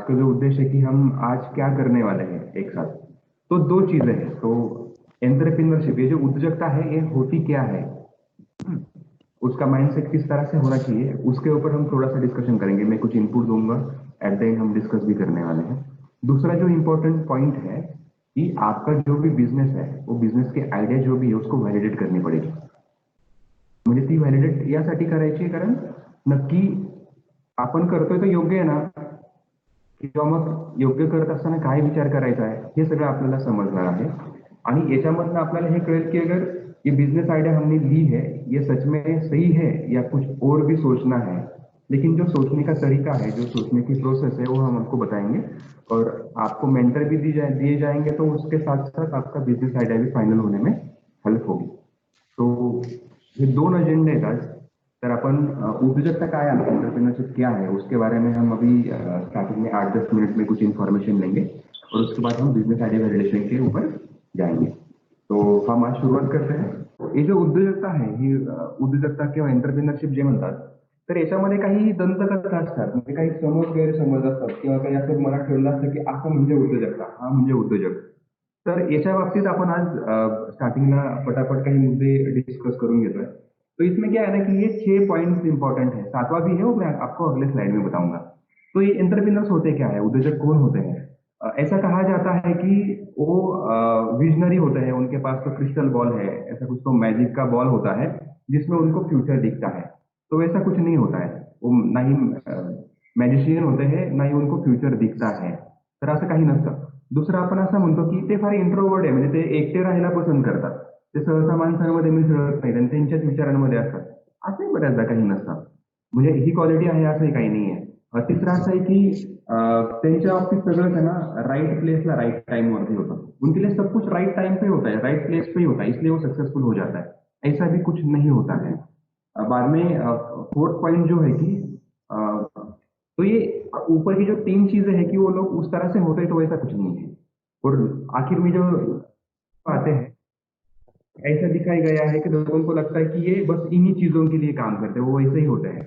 का जो उद्देश्य है कि हम आज क्या करने वाले हैं एक साथ। तो दो चीजें हैं। तो एंटरप्रेन्योरशिप, ये जो उद्योजकता है, ये होती क्या है, उसका माइंडसेट किस तरह से होना चाहिए, उसके ऊपर हम थोड़ा सा डिस्कशन करेंगे। मैं कुछ इनपुट दूंगा, एट द एंड हम डिस्कस भी करने वाले हैं। दूसरा जो इम्पोर्टेंट पॉइंट है कि आपका जो भी बिझनेस है, वो बिझनेस के आयडिया जो भी है उसको व्हॅलिडेट करनी पडेल। म्हणजे ती व्हॅलिडेट यासाठी करायची आहे कारण नक्की आपण करतोय तर योग्य आहे ना, किंवा मग योग्य करत असताना काय विचार करायचा आहे, हे सगळं आपल्याला समजणार आहे। आणि याच्यामधनं आपल्याला हे कळेल कि अगर ये बिजनेस आइडिया हमने ली है, ये सच में सही है या कुछ और भी सोचना है। लेकिन जो सोचने का तरीका है, जो सोचने की प्रोसेस है, वो हम आपको बताएंगे और आपको मेंटर भी दिए जाएंगे, तो उसके साथ साथ आपका बिजनेस आइडिया भी फाइनल होने में हेल्प होगी। तो ये दोन एजेंडे हैं आज। तर अपन उद्योजकता काय आहे, एंटरप्रेन्योरशिप क्या है, उसके बारे में हम अभी स्टार्टिंग में 8-10 मिनट में कुछ इन्फॉर्मेशन लेंगे और उसके बाद हम बिजनेस आइडिया वैलिडेशन के ऊपर जाएंगे। तो हम आज सुरुवात करते हैं। ये जो उद्योजकता आहे, ही उद्योजकता किंवा एंटरप्रेन्योरशिप जे म्हणतात, तर याच्यामध्ये काही दंतकथा असतात, म्हणजे काही समज गैरसमज असतात किंवा काही असं मनात ठेवलं असतं की असं म्हणजे उद्योजकता, हा म्हणजे उद्योजक। तर याच्या बाबतीत आपण आज स्टार्टिंगला फटाफट काही मुद्दे डिस्कस करून घेतोय। तो इसमें क्या है ना कि ये 6 पॉइंट्स इंपॉर्टेंट है, सातवां भी है वो मैं आपको अगले स्लाइड में बताऊंगा। तो ये एंटरप्रेन्योर्स होते क्या है, उद्योजक कौन होते हैं? ऐसा कहा जाता है कि वो विजनरी होते हैं, उनके पास तो क्रिस्टल बॉल है, ऐसा कुछ तो मैजिक का बॉल होता है जिसमें उनको फ्यूचर दिखता है। तो वैसा कुछ नहीं होता है, वो ना ही मॅजिशियन होते हैं, ना ही उनको फ्युचर दिखता है, तर असं काही नसतं। दुसरं आपण असं म्हणतो की ते फार इंट्रोवर्ट आहे, म्हणजे ते एकटे राहायला पसंत करतात, ते सहसा माणसांमध्ये मिसळत नाहीत आणि त्यांच्याच विचारांमध्ये असतात, असंही बऱ्याचदा काही नसतं। म्हणजे ही क्वालिटी आहे असंही काही नाही आहे। तिसरं असं आहे की त्यांच्या बाबतीत सगळं है ना राइट प्लेसला राइट टाइम वरती होतं, उनके लिए सब कुछ राइट टाइम पे होता है, राइट प्लेस पे ही होता है, इसलिए वो सक्सेसफुल हो जाता है। ऐसा भी कुछ नहीं होता है। बाद में फोर्थ पॉइंट जो है कि तो ये ऊपर की जो 3 चीजें हैं कि वो लोग उस तरह से होते हैं, तो वैसा कुछ नहीं है। और आखिर में जो आते हैं, ऐसा दिखाया गया है कि लोगों को लगता है कि ये बस इन्हीं चीजों के लिए काम करते हैं, वो वैसे ही होते हैं।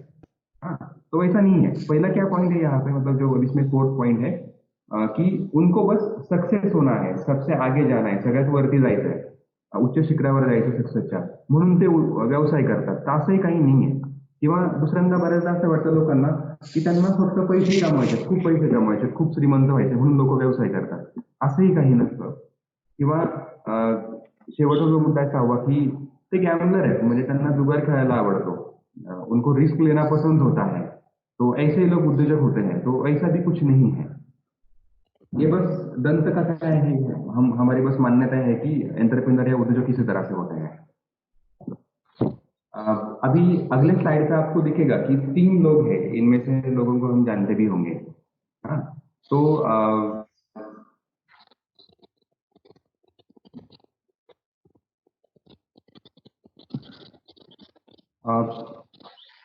हाँ, तो वैसा नहीं है। पहला क्या पॉइंट है यहाँ पे, मतलब जो इसमें फोर्थ पॉइंट है कि उनको बस सक्सेस होना है, सबसे आगे जाना है, सगळ्यात वरती जायचं आहे, उच्च शिखरावर जायचं सक्सेसच्या, म्हणून ते व्यवसाय करतात। तर असंही काही नाही आहे। किंवा दुसऱ्यांदा बऱ्याचदा असं वाटतं लोकांना की त्यांना फक्त पैसे कमवायचे, खूप पैसे कमवायचे, खूप श्रीमंत व्हायचे म्हणून लोक व्यवसाय करतात, असंही काही नसतं। किंवा शेवटचा जो मुद्दा आहे सहावा की ते गॅम्बलर आहेत, म्हणजे त्यांना जुगार खेळायला आवडतो, उनको रिस्क लेना पसंद होता है, तो ऐसे ही लोग उद्योजक होते हैं। तो ऐसा भी कुछ नहीं है, ये बस दंत कथा है। हम हमारी बस मान्यता है कि एंटरप्रेन्योर या उद्योजक इसी तरह से होते हैं। अभी अगले स्लाइड पे आपको दिखेगा कि 3 लोग हैं, इनमें से लोगों को हम जानते भी होंगे। हाँ, तो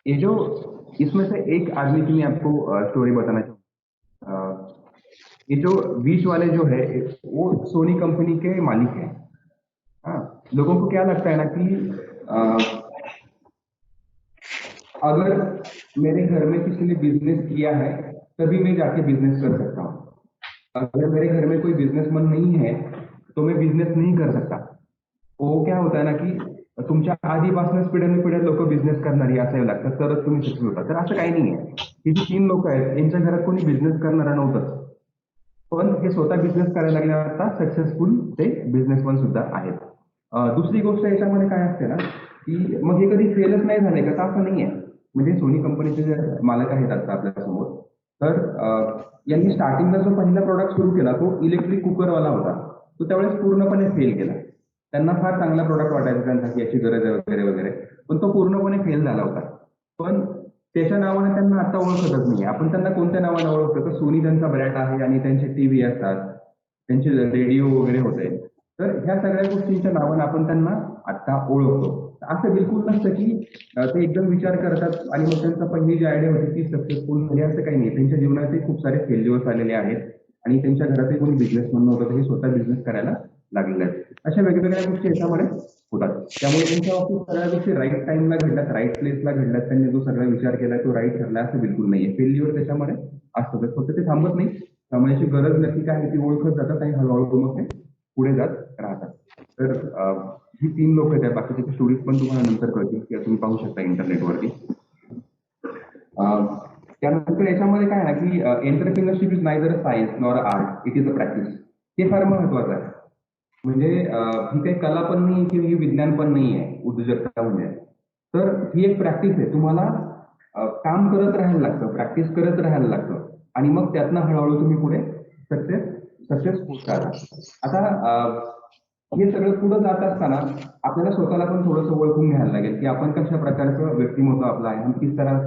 ये जो इसमें से एक आदमी की मैं आपको स्टोरी बताना चाहूँ। ये जो बीच वाले जो है, वो सोनी कंपनी के मालिक हैं। हाँ, लोगों को क्या लगता है ना कि अगर मेरे घर में किसी ने बिजनेस किया है तभी मैं जाके बिजनेस कर सकता हूँ, अगर मेरे घर में कोई बिजनेसमैन नहीं है तो मैं बिजनेस नहीं कर सकता। वो क्या होता है ना की तुमच्या आधीपासूनच पिढ्यानपिढ्या लोक बिझनेस करणारी असावी लागतात, तरच तुम्ही सक्सेस होता। तर असं काही नाही आहे। ही जी 3 लोक आहेत, यांच्या घरात कोणी बिझनेस करणारा नव्हतंच, पण हे स्वतः बिझनेस करायला लागले, आता सक्सेसफुल ते बिझनेसमॅन सुद्धा आहेत। दुसरी गोष्ट याच्यामध्ये काय असते ना की मग हे कधी फेलच नाही झाले का, तर असं नाही आहे। म्हणजे सोनी कंपनीचे जे मालक आहेत आता आपल्या समोर, तर यांनी स्टार्टिंगला जो पहिला प्रोडक्ट सुरू केला तो इलेक्ट्रिक कुकरवाला होता, तो त्यावेळेस पूर्णपणे फेल गेला। त्यांना फार चांगला प्रोडक्ट वाटायचा त्यांचा की याची गरज आहे वगैरे वगैरे, पण तो पूर्णपणे फेल झाला होता। पण त्याच्या नावाने त्यांना आता ओळखतच नाही। आपण त्यांना कोणत्या नावाने ओळखतो, तर सोनी त्यांचा ब्रँड आहे आणि त्यांचे टीव्ही असतात, त्यांचे रेडिओ वगैरे होते, तर ह्या सगळ्या गोष्टींच्या नावाने आपण त्यांना आता ओळखतो। असं बिलकुल नसतं की ते एकदम विचार करतात आणि मग त्यांचा पहिली जी आयडिया होती ती सक्सेसफुल झाली, असं काही नाही। त्यांच्या जीवनातही खूप सारे फेल्युअर्स आलेले आहेत आणि त्यांच्या घरातही कोणी बिझनेसमॅन नव्हतं, हे स्वतः बिझनेस करायला लागलेले आहेत। अशा वेगवेगळ्या गोष्टी याच्यामध्ये होतात. त्यामुळे त्यांच्या बाबतीत सगळ्या गोष्टी राईट टाइमला घडल्यात, राईट प्लेसला घडल्यात, त्यांनी जो सगळा विचार केला तो राईट ठरला असं बिलकुल नाहीये. फेल्युअर त्याच्यामध्ये असतं, फक्त ते थांबत नाही. समयाची गरज नक्की काय आहे ती ओळखत जातात आणि हळूहळू मग ते पुढे जात राहतात. तर ही 3 लोक आहेत. बाकीचे स्टोरीज पण तुम्हाला नंतर कळतील किंवा तुम्ही पाहू शकता इंटरनेटवरती. त्यानंतर याच्यामध्ये काय ना की entrepreneurship is neither a science nor a art, it is a practice. हे फार महत्वाचं आहे. म्हणजे ही काही कला पण नाही किंवा ही विज्ञान पण नाही आहे उद्योजकता म्हणजे. तर ही एक प्रॅक्टिस आहे. तुम्हाला काम करत राहायला लागतं, प्रॅक्टिस करत राहायला लागतं आणि मग त्यातनं हळूहळू तुम्ही पुढे सक्सेस सक्सेस होत राहता. आता हे सगळं पुढे जात असताना आपल्याला स्वतःला पण थोडंसं ओळखून घ्यायला लागेल की आपण कशा प्रकारचं व्यक्तिमत्व आपलं आहे, हम किस तरह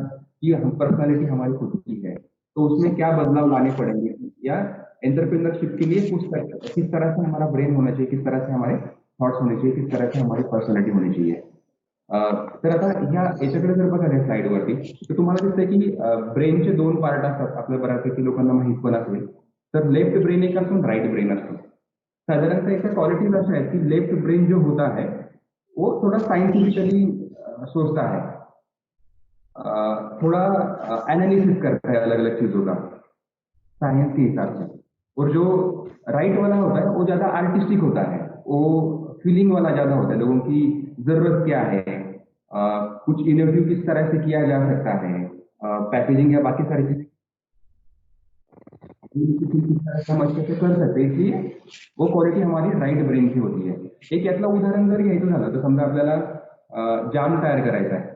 की हम पर्सनालिटी हमारी खुद की है, तो उसमें क्या बदलाव लाने पड़ेंगे या एंटरप्रेन्योरशिप के लिए किस तरह से हमारा ब्रेन होना चाहिए, किस तरह से हमारे थॉट्स होने चाहिए, किस तरह से हमारी पर्सनॅलिटी होनी चाहिए. तर आता याच्याकडे जर बघायला स्लाइडवरती तर तुम्हाला दिसतंय की ब्रेनचे 2 पार्ट असतात. आपल्या बऱ्यापैकी लोकांना माहित पण असेल. तर लेफ्ट ब्रेन एक असतो, राइट ब्रेन असतो. साधारणतः इसका क्वालिटीज अशा है कि लेफ्ट ब्रेन जो होता है वो थोड़ा साइंटिफिकली सोचता है, थोड़ा एनालिसिस करता है अलग अलग चीजों का साइंस के हिसाब से. और जो राइट वाला होता है वो ज्यादा आर्टिस्टिक होता है, वो फीलिंग वाला ज्यादा होता है. लोगों की जरूरत क्या है, कुछ इनोवेटिव किस तरह से किया जा सकता है, पैकेजिंग या बाकी सारी चीजें किस तरह से हम अच्छे से कर सकते हैं, इसलिए वो क्वालिटी हमारी राईट ब्रेनची होती है. एक यातलं उदाहरण जर घ्यायचं झालं तर समजा आपल्याला जाम तयार करायचा आहे,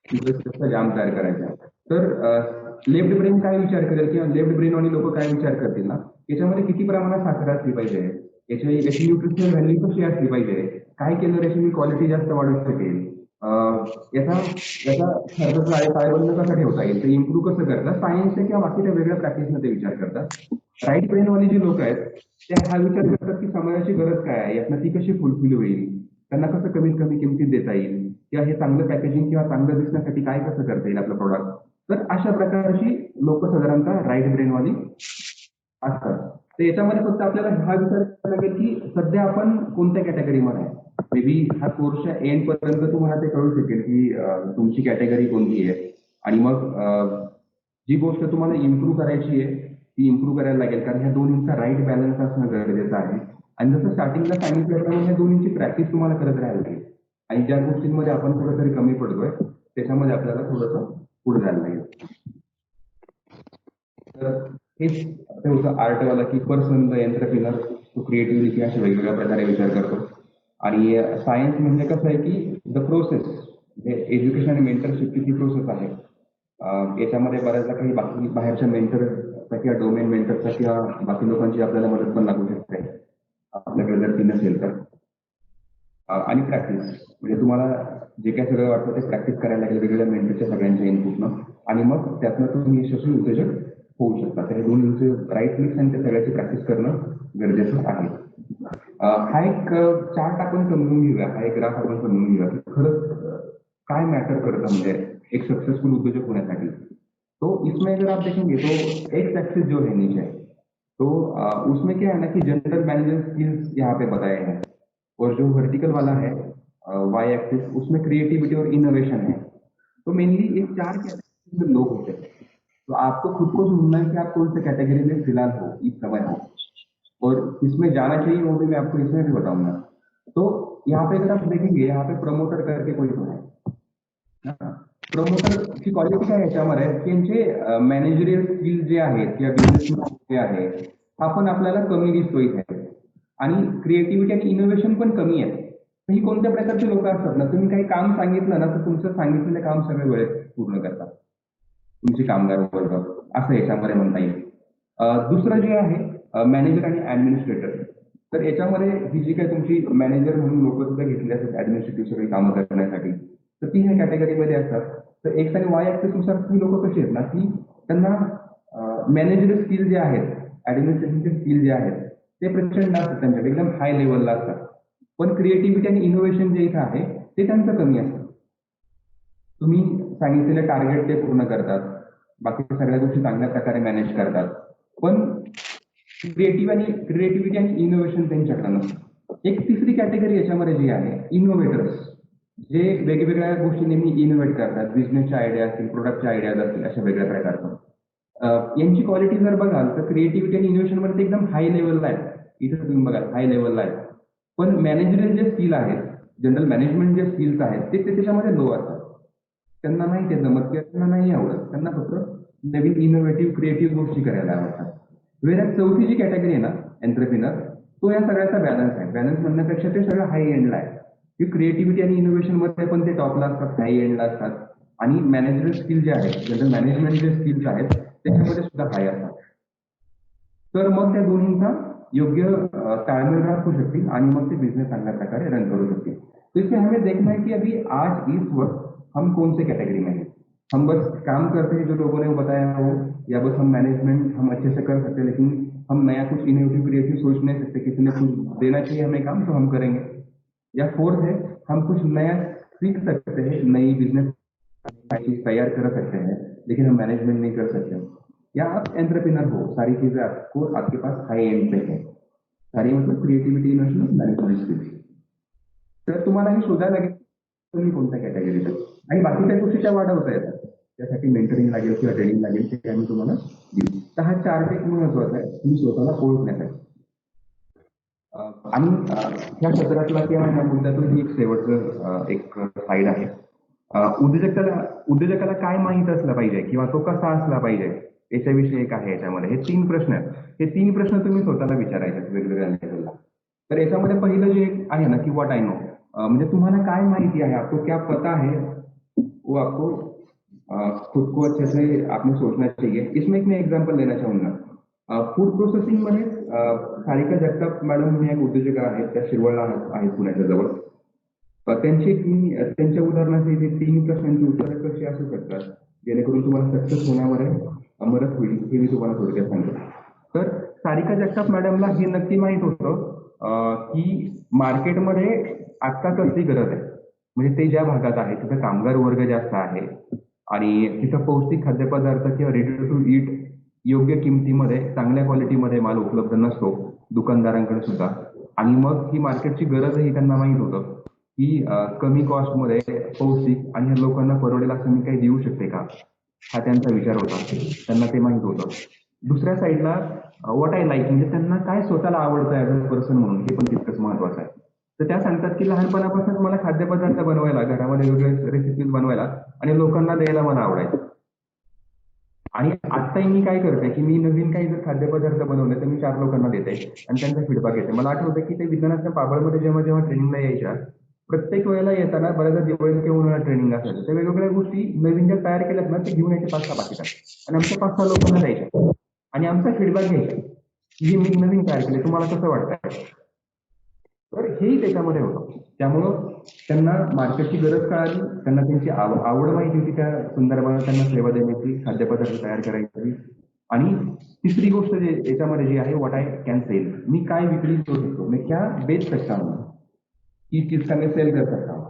शुगरचा जाम तयार करायचा आहे. तर लेफ्ट ब्रेन काय विचार करेल किंवा लेफ्ट ब्रेन वाली लोक काय विचार करतील ना, याच्यामध्ये किती प्रमाणात साखर असली पाहिजे, याची न्यूट्रिशनल व्हॅल्यू कशी असली पाहिजे, काय केलं याची मी क्वालिटी जास्त वाढू शकेल, याचा याचा खर्चाचा ताळेबंद कसा ठेवता येईल, ते इम्प्रूव्ह कसं करतात, सायन्सच्या किंवा बाकीच्या वेगळ्या प्रॅक्टिसने ते विचार करतात. राईट ब्रेनवाली जी लोक आहेत ते हा विचार करतात की समाजाची गरज काय आहे, यातनं ती कशी फुलफिल होईल, त्यांना कसं कमीत कमी किमतीत देता येईल किंवा हे चांगलं पॅकेजिंग किंवा चांगलं दिसण्यासाठी काय कसं करता येईल आपलं प्रोडक्ट. तर अशा प्रकारची लोक साधारणतः राईट ब्रेनवाली असतात. तर याच्यामध्ये फक्त आपल्याला हा विचार करायला लागेल की सध्या आपण कोणत्या कॅटेगरीमध्ये आहे. मे बी हा कोर्सच्या एंड पर्यंत तुम्हाला ते कळू शकेल की तुमची कॅटेगरी कोणती आहे आणि मग जी गोष्ट तुम्हाला इम्प्रूव्ह करायची आहे ती इम्प्रूव्ह करायला लागेल, कारण ह्या दोन्हींचा राईट बॅलन्स असणं गरजेचं आहे. आणि जसं स्टार्टिंगला सांगितलं त्यामुळे ह्या दोन्हींची प्रॅक्टिस तुम्हाला करत राहायला लागेल आणि ज्या गोष्टींमध्ये आपण कुठेतरी कमी पडतोय त्याच्यामध्ये आपल्याला थोडंसं पुढे जायला लागेल. तर हेच ते होतं आर्टवाला की पर्सन द एंटरप्रिनर तो क्रिएटिव्हिटी अशा वेगवेगळ्या प्रकारे विचार करतो. आणि सायन्स म्हणजे कसं आहे की द प्रोसेस, म्हणजे एज्युकेशन आणि मेंटरशिपची ती प्रोसेस आहे. याच्यामध्ये बऱ्याचदा काही बाकी बाहेरच्या मेंटरचा किंवा डोमेन मेंटरचा किंवा बाकी लोकांची आपल्याला मदत पण लागू शकते आपल्याकडे जर ती नसेल तर. आणि प्रॅक्टिस म्हणजे तुम्हाला जे काय सगळं वाटतं ते प्रॅक्टिस करायला लागेल वेगवेगळ्या मेंटरच्या सगळ्यांच्या इनपुटनं आणि मग त्यातनं तुम्ही यशस्वी उद्योजक होऊ शकता. तर हे दोन्हींचे राईट मिक्स आणि त्या सगळ्याची प्रॅक्टिस करणं गरजेचं आहे. हा एक चार्ट आपण समजून घेऊया, हा एक ग्राफ आपण समजून घेऊया की खरंच काय मॅटर करतं म्हणजे एक सक्सेसफुल उद्योजक होण्यासाठी. तो इसमें अगर आप देखेंगे तो एक्स एक्सिस जो है नीचे, तो उसमें क्या है ना कि जनरल मैनेजर स्किल्स यहाँ पे बताए हैं और जो वर्टिकल वाला है वाई एक्सिस उसमें क्रिएटिविटी और इनोवेशन है. तो मेनली ये 4 कैटेगरी में लोग होते हैं. तो आपको खुद को ढूंढना है कि आप कौन से कैटेगरी में फिलहाल हो इस समय हो और इसमें जाना चाहिए वो भी मैं आपको इसमें भी बताऊंगा. तो यहाँ पे अगर आप देखेंगे यहाँ पे प्रमोटर करके कोई तो है. प्रमोटरची क्वालिटी काय याच्यामध्ये आहे की यांचे मॅनेजरियल स्किल जे आहेत किंवा बिझनेस जे आहे हा पण आपल्याला कमी दिसतो इथे आणि क्रिएटिव्हिटी आणि इनोव्हेशन पण कमी आहे. तर ही कोणत्या प्रकारची लोक असतात ना, तुम्ही काही काम सांगितलं ना तर तुमचं सांगितलेलं काम सगळे वेळेत पूर्ण करतात तुमचे कामगार वर्ग, असं याच्यामध्ये म्हणता येईल. दुसरं जे आहे मॅनेजर आणि ऍडमिनिस्ट्रेटर. तर याच्यामध्ये ही जी काही तुमची मॅनेजर म्हणून लोक सुद्धा घेतली असतात ऍडमिनिस्ट्रेटिव्ह सगळी कामं करण्यासाठी, तर ती ह्या कॅटेगरीमध्ये असतात. तर एक्स आणि वाय ऍक्सिसनुसार ती लोक कशी आहेत ना की त्यांना मॅनेजर स्किल जे आहेत, ऍडमिनिस्ट्रेशनचे स्किल जे आहेत ते प्रचंड असतात त्यांच्याकडे, एकदम हाय लेवलला असतात. पण क्रिएटिव्हिटी आणि इनोव्हेशन जे इथं आहे ते त्यांचं कमी असतं. तुम्ही सांगितलेले टार्गेट ते पूर्ण करतात, बाकीच्या सगळ्या गोष्टी चांगल्या प्रकारे मॅनेज करतात, पण क्रिएटिव्हिटी आणि इनोव्हेशन त्यांच्याकडे नसतं. एक तिसरी कॅटेगरी याच्यामध्ये जी आहे, इनोव्हेटर्स, जे वेगवेगळ्या गोष्टी नेहमी इनोव्हेट करतात, बिझनेसच्या आयडिया असतील, प्रोडक्टच्या आयडियाज असतील, अशा वेगळ्या प्रकारचं. यांची क्वालिटी जर बघाल तर क्रिएटिव्हिटी आणि इनोव्हेशन मध्ये ते एकदम हाय लेवलला आहे. इथे तुम्ही बघाल हाय लेवलला आहे. पण मॅनेजरियल जे स्किल आहेत, जनरल मॅनेजमेंट जे स्किल्स आहेत, ते त्याच्यामध्ये लो असतात. त्यांना नाही ते जमत किंवा त्यांना नाही आवडत. त्यांना फक्त नवीन इनोव्हेटिव्ह क्रिएटिव्ह गोष्टी करायला आवडतात. वेळेस चौथी जी कॅटेगरी आहे ना, एंटरप्रिनर, तो या सगळ्याचा बॅलन्स आहे. बॅलन्स म्हणण्यापेक्षा ते सगळं हाय एंडला आहे. की क्रिएटिव्हिटी आणि इनोव्हेशन मध्ये पण ते टॉपला असतात, हाय एंडला असतात. आणि मॅनेजर स्किल जे आहेत, जनरल मॅनेजमेंट जे स्किल्स आहेत, त्याच्यामध्ये सुद्धा हाय असतात. तर मग त्या दोन्हींचा योग्य ताळमेळ राखू शकतील आणि मग ते बिझनेस चांगल्या प्रकारे रन करू शकतील. तो इसमें हमें देखना है कि अभी आज इस वक्त हम कौन से कैटेगरी में हैं. हम बस काम करते हैं जो लोगों ने बताया हो, या बस हम मैनेजमेंट हम अच्छे से कर सकते हैं, लेकिन हम नया कुछ इनोवेटिव क्रिएटिव सोच नहीं सकते. किसी ने कुछ देना चाहिए हमें काम तो हम करेंगे. या फोर्थ है, हम कुछ नया सीख सकते हैं, नई बिजनेस चीज तैयार कर सकते हैं, लेकिन हम मैनेजमेंट नहीं कर सकते. या आप एंटरप्रेन्योर हो, सारी चीजें आपको आपके पास हाई एंड पे है. सारी मतलब क्रिएटिव्हिटी, इनोव्हेशन, मॅनेजमेंट स्किल्स. तर तुम्हाला हे शोधायला लागेल तुम्ही कोणत्या कॅटेगरीत आहे. आणि बाकीच्या गोष्टी त्या वाढवता येतात. त्यासाठी मेंटरिंग लागेल किंवा ट्रेनिंग लागेल, ते आम्ही तुम्हाला देऊ. तर हा चार्ट एक महत्वाचा आहे तुम्ही स्वतःला ओळखण्यासाठी. आणि ह्या सत्रातला किंवा ह्या मुद्द्यातून ही एक शेवटचं एक साईड आहे. उद्योजकाला काय माहित असलं पाहिजे किंवा तो कसा असला पाहिजे याच्याविषयी एक आहे. याच्यामध्ये हे 3 प्रश्न आहेत. हे 3 प्रश्न तुम्ही स्वतःला विचारायचे वेगवेगळ्या लेवलला. तर याच्यामध्ये पहिलं जे आहे ना, की व्हॉट आय नो, म्हणजे तुम्हाला काय माहिती आहे, आपको क्या पता है, वो आपको खुद को अच्छे से आपने सोचना चाहिए. इसमें एक मैं एग्जांपल लेना चाहूंगा. फूड प्रोसेसिंग मध्ये सारिका जगताप मॅडम म्हणून एक उद्योजक आहेत, त्या शिरवळला आहेत पुण्याच्या जवळ. त्यांच्या उदाहरणाचे जे 3 प्रश्नांची उत्तरं कशी असू शकतात जेणेकरून तुम्हाला सक्सेस होण्यामध्ये मदत होईल, हे मी तुम्हाला थोडक्यात सांगतो. तर सारिका जगताप मॅडमला हे नक्की माहित होतं की मार्केटमध्ये आत्ता कसली गरज आहे. म्हणजे ते ज्या भागात आहे तिथं कामगार वर्ग जास्त आहे आणि तिथं पौष्टिक खाद्यपदार्थ किंवा रेडी टू ईट योग्य किमतीमध्ये, चांगल्या क्वालिटीमध्ये माल उपलब्ध नसतो दुकानदारांकडे सुद्धा. आणि मग ही मार्केटची गरजही त्यांना माहित होतं की कमी कॉस्टमध्ये पौष्टिक आणि ह्या लोकांना परवडेल असं मी काही देऊ शकते का, हा त्यांचा विचार होता. त्यांना ते माहित होतं. दुसऱ्या साईडला व्हॉट आय लाईक, म्हणजे त्यांना काय स्वतःला आवडतं ऍज अ पर्सन म्हणून, हे पण तितकंच महत्वाचं आहे. तर त्या सांगतात की लहानपणापासून मला खाद्यपदार्थ बनवायला, घरामध्ये वेगवेगळे रेसिपीज बनवायला आणि लोकांना द्यायला मला आवडायचं. आणि आत्ताही मी काय करते की मी नवीन काही जर खाद्यपदार्थ बनवले तर मी 4 लोकांना देते आणि त्यांचा फीडबॅक येते. मला आठवतं की ते विज्ञानाच्या पाबळमध्ये जेव्हा जेव्हा ट्रेनिंगला यायच्या, प्रत्येक वेळेला येताना बऱ्याचदा दिवाळीत किंवा उन्हाळ्यात ट्रेनिंग असायचं. त्या वेगवेगळ्या गोष्टी नवीन ज्या तयार केल्यात ना, ते घेऊन यायचे 5-6 पाकिटात आणि आमच्या 5-6 लोकांना द्यायच्या आणि आमचा फीडबॅक घ्यायचा की मी नवीन तयार केले, तुम्हाला कसं वाटतंय. तर हेही त्याच्यामध्ये होतं. त्यामुळं त्यांना मार्केटची गरज कळाली, त्यांना त्यांची आवड माहिती होती, त्या संदर्भात त्यांना सेवा देण्याची, खाद्यपदार्थ तयार करायची. आणि तिसरी गोष्ट जे याच्यामध्ये जी आहे, व्हॉट आय कॅन सेल, मी काय विक्री करू शकतो, मी क्या बेच सकता हूं, ही चीज का मी सेल कर सकता हूं.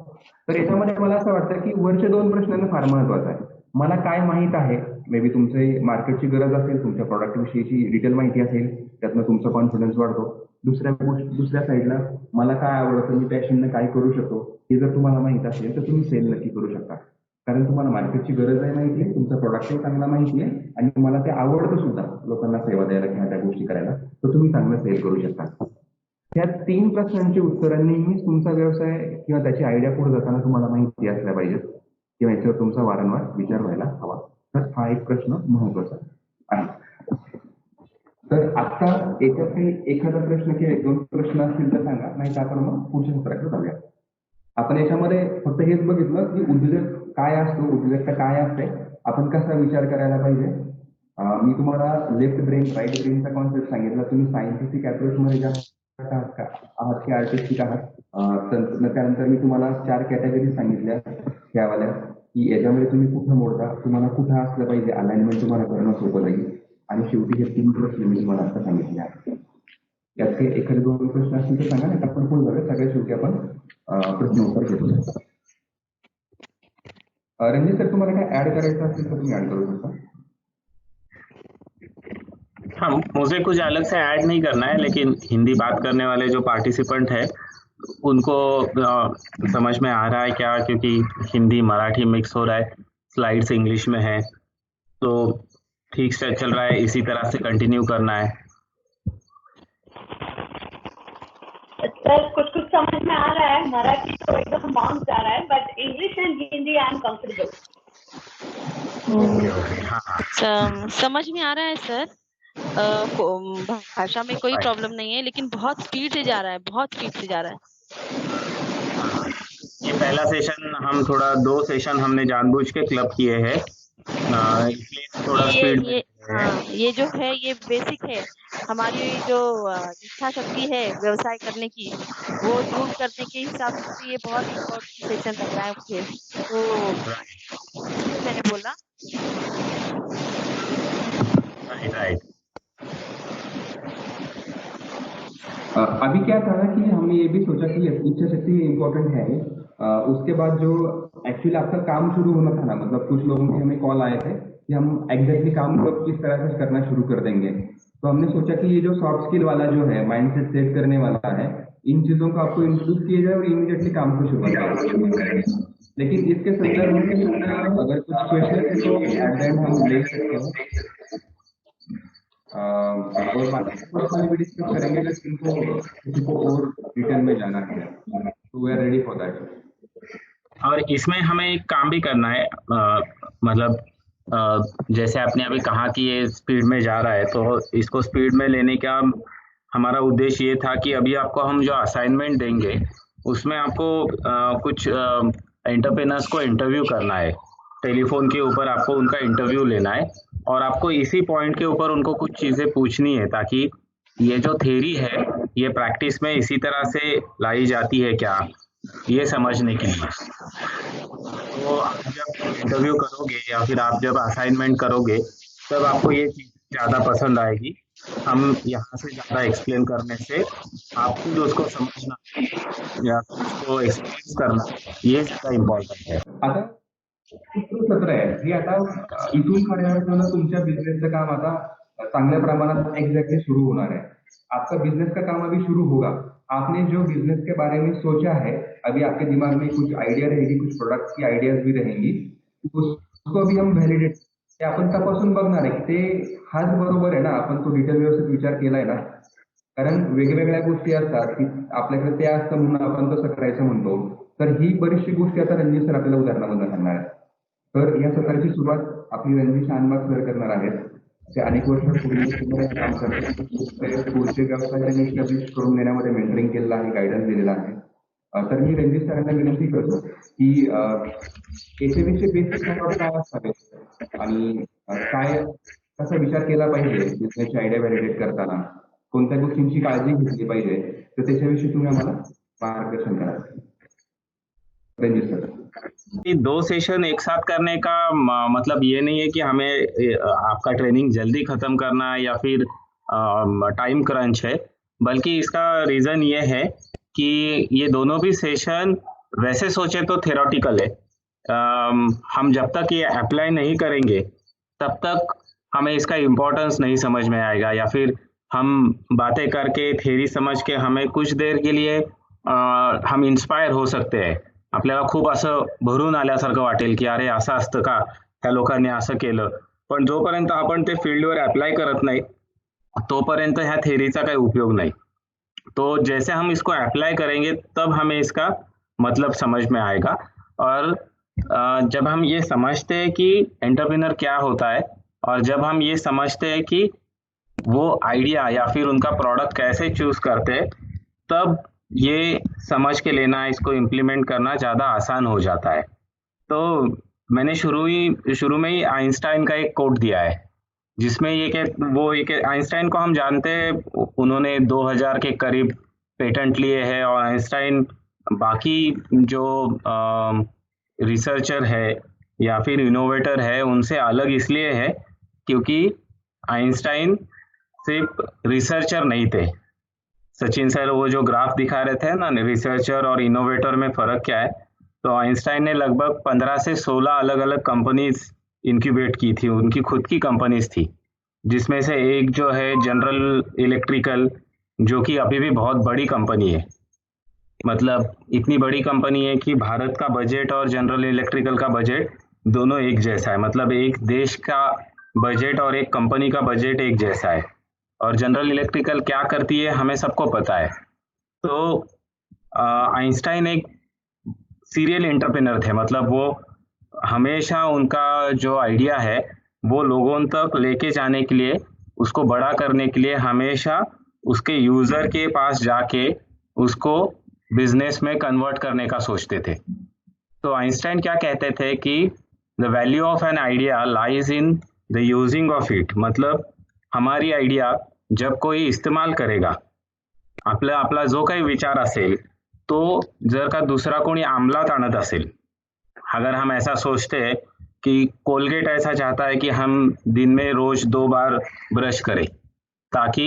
तर याच्यामध्ये मला असं वाटतं की वरचे 2 प्रश्न फार महत्वाचा आहे. मला काय माहित आहे, मे बी तुमचे मार्केटची गरज असेल, तुमच्या प्रॉडक्ट विषयीची डिटेल माहिती असेल, त्यातनं तुमचा कॉन्फिडन्स वाढतो. दुसऱ्या साईडला मला काय आवडतं, मी पॅशनने काय करू शकतो, हे जर तुम्हाला माहित असेल तर तुम्ही सेल नक्की करू शकता. कारण तुम्हाला मार्केटची गरज आहे माहिती आहे, तुमचा प्रॉडक्टही चांगला माहिती आहे आणि तुम्हाला ते आवडतं सुद्धा लोकांना सेवा द्यायला किंवा त्या गोष्टी करायला, तर तुम्ही चांगलं सेल करू शकता. ह्या 3 प्रश्नांची उत्तरं नेहमीच तुमचा व्यवसाय किंवा त्याची आयडिया पुढे जाताना तुम्हाला माहिती असल्या पाहिजेत किंवा याच्यावर तुमचा वारंवार विचार व्हायला हवा. तर हा एक प्रश्न महत्वाचा आहे. तर आता याच्यातही एखादा प्रश्न किंवा 1-2 प्रश्न असतील तर सांगा, नाही तर आपण मग पुढच्या सत्राकडे जाऊया. आपण याच्यामध्ये फक्त हेच बघितलं की उद्योजक काय असतो, उद्योजकता काय असते, आपण कसा विचार करायला पाहिजे. मी तुम्हाला लेफ्ट ब्रेन राईट ब्रेनचा कॉन्सेप्ट सांगितला. तुम्ही सायंटिफिक अप्रोचमध्ये जास्त आहात की आर्टिस्टिक आहात. त्यानंतर मी तुम्हाला 4 कॅटेगरी सांगितल्या त्यावाल्या, की याच्यामध्ये तुम्ही कुठं मोडता, तुम्हाला कुठं असलं पाहिजे, अलाइनमेंट तुम्हाला करणं सोपं जाईल. आणि शेवटी हे 3 प्रश्न मी तुम्हाला आता सांगितले आहेत. यात काही एखादे 2 प्रश्न असतील तर सांगा, नाही आपण पुढे जाऊया. सगळ्यात शेवटी आपण प्रश्न उत्तर घेतो. रणजित सर, तुम्हाला काय ऍड करायचं असेल तर तुम्ही ऍड करू शकता. हम मुझे कुछ अलग से ऐड नहीं करना है, लेकिन हिंदी बात करने वाले जो पार्टिसिपेंट है उनको समझ में आ रहा है क्या, क्योंकि हिंदी मराठी मिक्स हो रहा है, स्लाइड्स इंग्लिश में है, तो ठीक से चल रहा है, इसी तरह से कंटिन्यू करना है। सर कुछ कुछ समझ में आ रहा है, मराठी तो एकदम मांग जा रहा है, but English and Hindi I am comfortable. समझ में आ रहा है सर। भाषा में कोई प्रॉब्लम नहीं है, लेकिन बहुत स्पीड से जा रहा है, बहुत स्पीड से जा रहा है। ये पहला सेशन हम थोड़ा 2 सेशन हमने जानबूझ के क्लब किए हैं, इसलिए थोड़ा स्पीड ये जो है ये बेसिक है। हमारी जो इच्छा शक्ति है व्यवसाय करने की, वो दूर करने के हिसाब से ये बहुत इम्पोर्टेंट सेशन लग रहा है मुझे, तो मैंने बोला। राइट। अभी क्या था ना कि हमने ये भी सोचा कि इच्छा शक्ति इम्पोर्टेंट है। उसके बाद जो एक्चुअली आपका काम शुरू होना था ना, मतलब कुछ लोगों के हमें कॉल आए थे कि हम एग्जैक्टली काम को किस तरह से करना शुरू कर देंगे। तो हमने सोचा कि ये जो सॉफ्ट स्किल वाला जो है, माइंडसेट सेट करने वाला है, इन चीजों को आपको इंक्लूड किया जाए और इमीडिएटली काम को शुरुआत करें। लेकिन इसके संदर्भ में अगर कुछ क्वेश्चन है तो एट द एंड हम ले सकते हैं, और बाकी भी डिस्कस करेंगे अगर किसी को और डिटेल में जाना है तो we are ready for that. और इसमें हमें एक काम भी करना है, मतलब जैसे आपने अभी कहा कि ये स्पीड में जा रहा है, तो इसको स्पीड में लेने का हमारा उद्देश्य ये था कि अभी आपको हम जो असाइनमेंट देंगे उसमें आपको कुछ एंटरप्रेन्योर्स को इंटरव्यू करना है, टेलीफोन के ऊपर आपको उनका इंटरव्यू लेना है, और आपको इसी पॉइंट के ऊपर उनको कुछ चीज़ें पूछनी है, ताकि ये जो थ्योरी है ये प्रैक्टिस में इसी तरह से लाई जाती है क्या, ये समझने के लिए। तो आप जब इंटरव्यू करोगे या फिर आप जब असाइनमेंट करोगे तब आपको ये चीज़ ज़्यादा पसंद आएगी। हम यहाँ से ज़्यादा एक्सप्लेन करने से आप खुद उसको समझना या उसको एक्सपीरियंस करना, ये ज़्यादा इम्पॉर्टंट है। आता सत्र आहे हे, आता इथून खऱ्या अर्थानं तुमच्या बिझनेसचं काम आता चांगल्या प्रमाणात एक्झॅक्टली शुरू होणार है। आपका बिजनेस का काम अभी शुरू होगा। आपने जो बिजनेस के बारे में सोचा है, अभी आपके दिमाग में कुछ आइडिया रहेगी, कुछ प्रोडक्ट की आइडियाज भी रहेंगी, उसको अभी हम व्हॅलिडेट ते आपण तपासून बघणार आहे की ते हाच बरोबर आहे ना, आपण तो डिटेल व्यवस्थित विचार केलाय ना। कारण वेगवेगळ्या गोष्टी असतात की आपल्याकडे ते असतं म्हणून आपण तसं करायचं म्हणतो, तर ही बरीचशी गोष्टी आता रणजित सर आपल्याला उदाहरणामधून सांगणार आहेत। तर या सत्राची सुरुवात आपली रणजित शानबाग सर करणार आहेत। ते अनेक वर्षांपूर्वी काम करतात, पुढचे व्यवसाय त्यांनी एस्टॅब्लिश करून देण्यामध्ये मेंटरिंग केलेलं आहे, गायडन्स दिलेला आहे। तर मी रणजित सरांना विनंती करतो की एसएबीचे बेसिक काय असावे आणि काय कसा विचार केला पाहिजे बिझनेसची आयडिया व्हॅलिडेट करताना, कोणत्या गोष्टींची काळजी घेतली पाहिजे, तर त्याच्याविषयी तुम्ही आम्हाला मार्गदर्शन करा रणजित सर। 2 सेशन एक साथ करने का मतलब ये नहीं है कि हमें आपका ट्रेनिंग जल्दी खत्म करना है या फिर टाइम क्रंच है, बल्कि इसका रीजन ये है कि ये दोनों भी सेशन वैसे सोचे तो थेरोटिकल है। हम जब तक ये अप्लाई नहीं करेंगे तब तक हमें इसका इम्पोर्टेंस नहीं समझ में आएगा, या फिर हम बातें करके थेरी समझ के हमें कुछ देर के लिए हम इन्स्पायर हो सकते हैं, आपल्याला खूप असं भरून आल्यासारखं वाटेल की अरे असं असतं का, त्या लोकांनी असं केलं, पण जोपर्यंत आपण ते फील्डवर अप्लाय करत नाही तोपर्यंत ह्या थेरीचा काही उपयोग नहीं। तो जैसे हम इसको अप्लाई करेंगे तब हमें इसका मतलब समझ में आएगा। और जब हम ये समझते हैं कि एंटरप्रेन्योर क्या होता है, और जब हम ये समझते हैं कि वो आइडिया या फिर उनका प्रोडक्ट कैसे चूज करते हैं, तब ये समझ के लेना, इसको इम्प्लीमेंट करना ज़्यादा आसान हो जाता है। तो मैंने शुरू में ही आइंस्टाइन का एक कोट दिया है, जिसमें आइंस्टाइन को हम जानते हैं, उन्होंने 2000 के करीब पेटेंट लिए हैं, और आइंस्टाइन बाकी जो रिसर्चर है या फिर इनोवेटर है उनसे अलग इसलिए है क्योंकि आइंस्टाइन सिर्फ रिसर्चर नहीं थे। सचिन सर वो जो ग्राफ दिखा रहे थे ना, रिसर्चर और इनोवेटर में फर्क क्या है, तो आइंस्टाइन ने लगभग 15 से 16 अलग अलग कंपनीज इंक्यूबेट की थी, उनकी खुद की कंपनीज थी। जिसमें से एक जो है जनरल इलेक्ट्रिकल, जो कि अभी भी बहुत बड़ी कंपनी है। मतलब इतनी बड़ी कंपनी है कि भारत का बजट और जनरल इलेक्ट्रिकल का बजट दोनों एक जैसा है। मतलब एक देश का बजट और एक कंपनी का बजट एक जैसा है। और जनरल इलेक्ट्रिकल क्या करती है हमें सबको पता है। तो आइंस्टाइन एक सीरियल एंटरप्रेन्योर थे। मतलब वो हमेशा उनका जो आइडिया है वो लोगों तक लेके जाने के लिए, उसको बड़ा करने के लिए हमेशा उसके यूजर के पास जाके उसको बिजनेस में कन्वर्ट करने का सोचते थे। तो आइंस्टाइन क्या कहते थे कि the value of an idea lies in the using of it. मतलब हमारी आइडिया जब कोई इस्तेमाल करेगा, आपला आपला जो काही विचार असेल तो जर का दूसरा कोणी अंमलात आणत असेल, अगर हम ऐसा सोचते हैं कि कोलगेट ऐसा चाहता है कि हम दिन में रोज 2 बार ब्रश करें ताकि